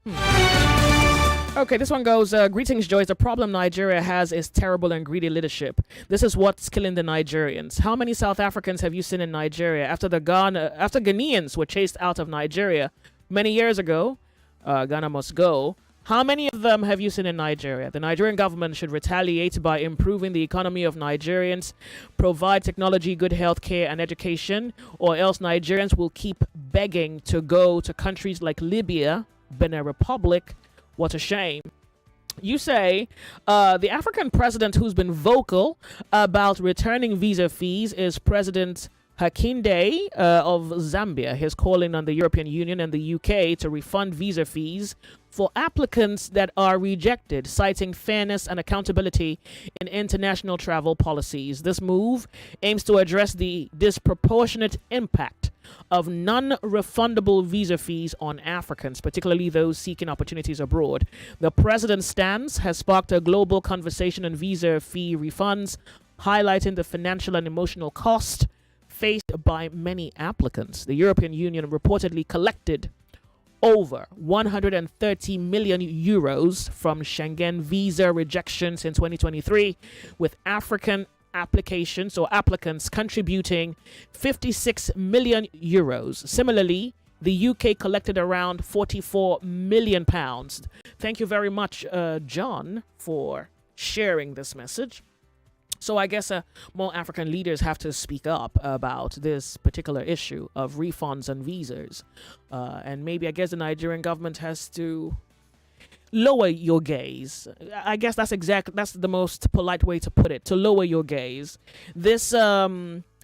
Speaker 1: Okay, this one goes, greetings, Joyce. The problem Nigeria has is terrible and greedy leadership. This is what's killing the Nigerians. How many South Africans have you seen in Nigeria after Ghanaians were chased out of Nigeria many years ago? Ghana must go. How many of them have you seen in Nigeria? The Nigerian government should retaliate by improving the economy of Nigerians, provide technology, good health care, and education, or else Nigerians will keep begging to go to countries like Libya, Benin Republic. What a shame. You say the African president who's been vocal about returning visa fees is President Hakainde of Zambia. He's calling on the European Union and the UK to refund visa fees for applicants that are rejected, citing fairness and accountability in international travel policies. This move aims to address the disproportionate impact of non-refundable visa fees on Africans, particularly those seeking opportunities abroad. The president's stance has sparked a global conversation on visa fee refunds, highlighting the financial and emotional cost faced by many applicants. The European Union reportedly collected over 130 million euros from Schengen visa rejections in 2023, with African applications or applicants contributing 56 million euros. Similarly, the UK collected around 44 million pounds. Thank you very much, John, for sharing this message. So I guess more African leaders have to speak up about this particular issue of refunds and visas. And maybe I guess the Nigerian government has to lower your gaze. I guess that's the most polite way to put it, to lower your gaze. This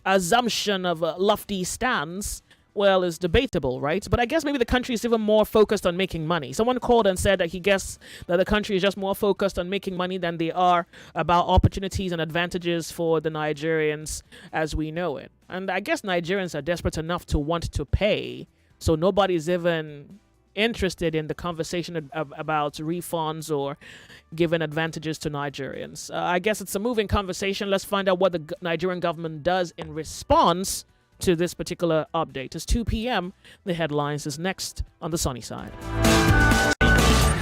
Speaker 1: assumption of a lofty stance, well, is debatable, right? But I guess maybe the country is even more focused on making money. Someone called and said that he guessed that the country is just more focused on making money than they are about opportunities and advantages for the Nigerians as we know it. And I guess Nigerians are desperate enough to want to pay, so nobody's even interested in the conversation about refunds or giving advantages to Nigerians. I guess it's a moving conversation. Let's find out what the Nigerian government does in response to this particular update. It's 2 p.m. The headlines is next on the sunny side.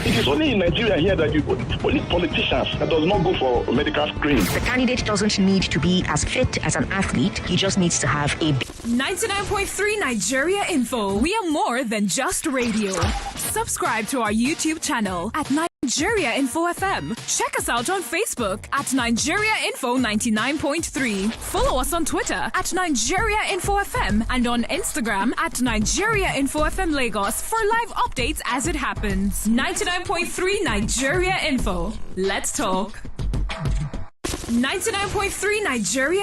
Speaker 19: It is only in Nigeria here that you only politicians that does not go for medical screening.
Speaker 20: The candidate doesn't need to be as fit as an athlete. He just needs to have a
Speaker 6: 99.3 Nigeria Info. We are more than just radio. Subscribe to our YouTube channel at Nigeria Info FM. Check us out on Facebook at Nigeria Info 99.3. Follow us on Twitter at Nigeria Info FM and on Instagram at Nigeria Info FM Lagos for live updates as it happens. 99.3 Nigeria Info. Let's talk. 99.3 Nigeria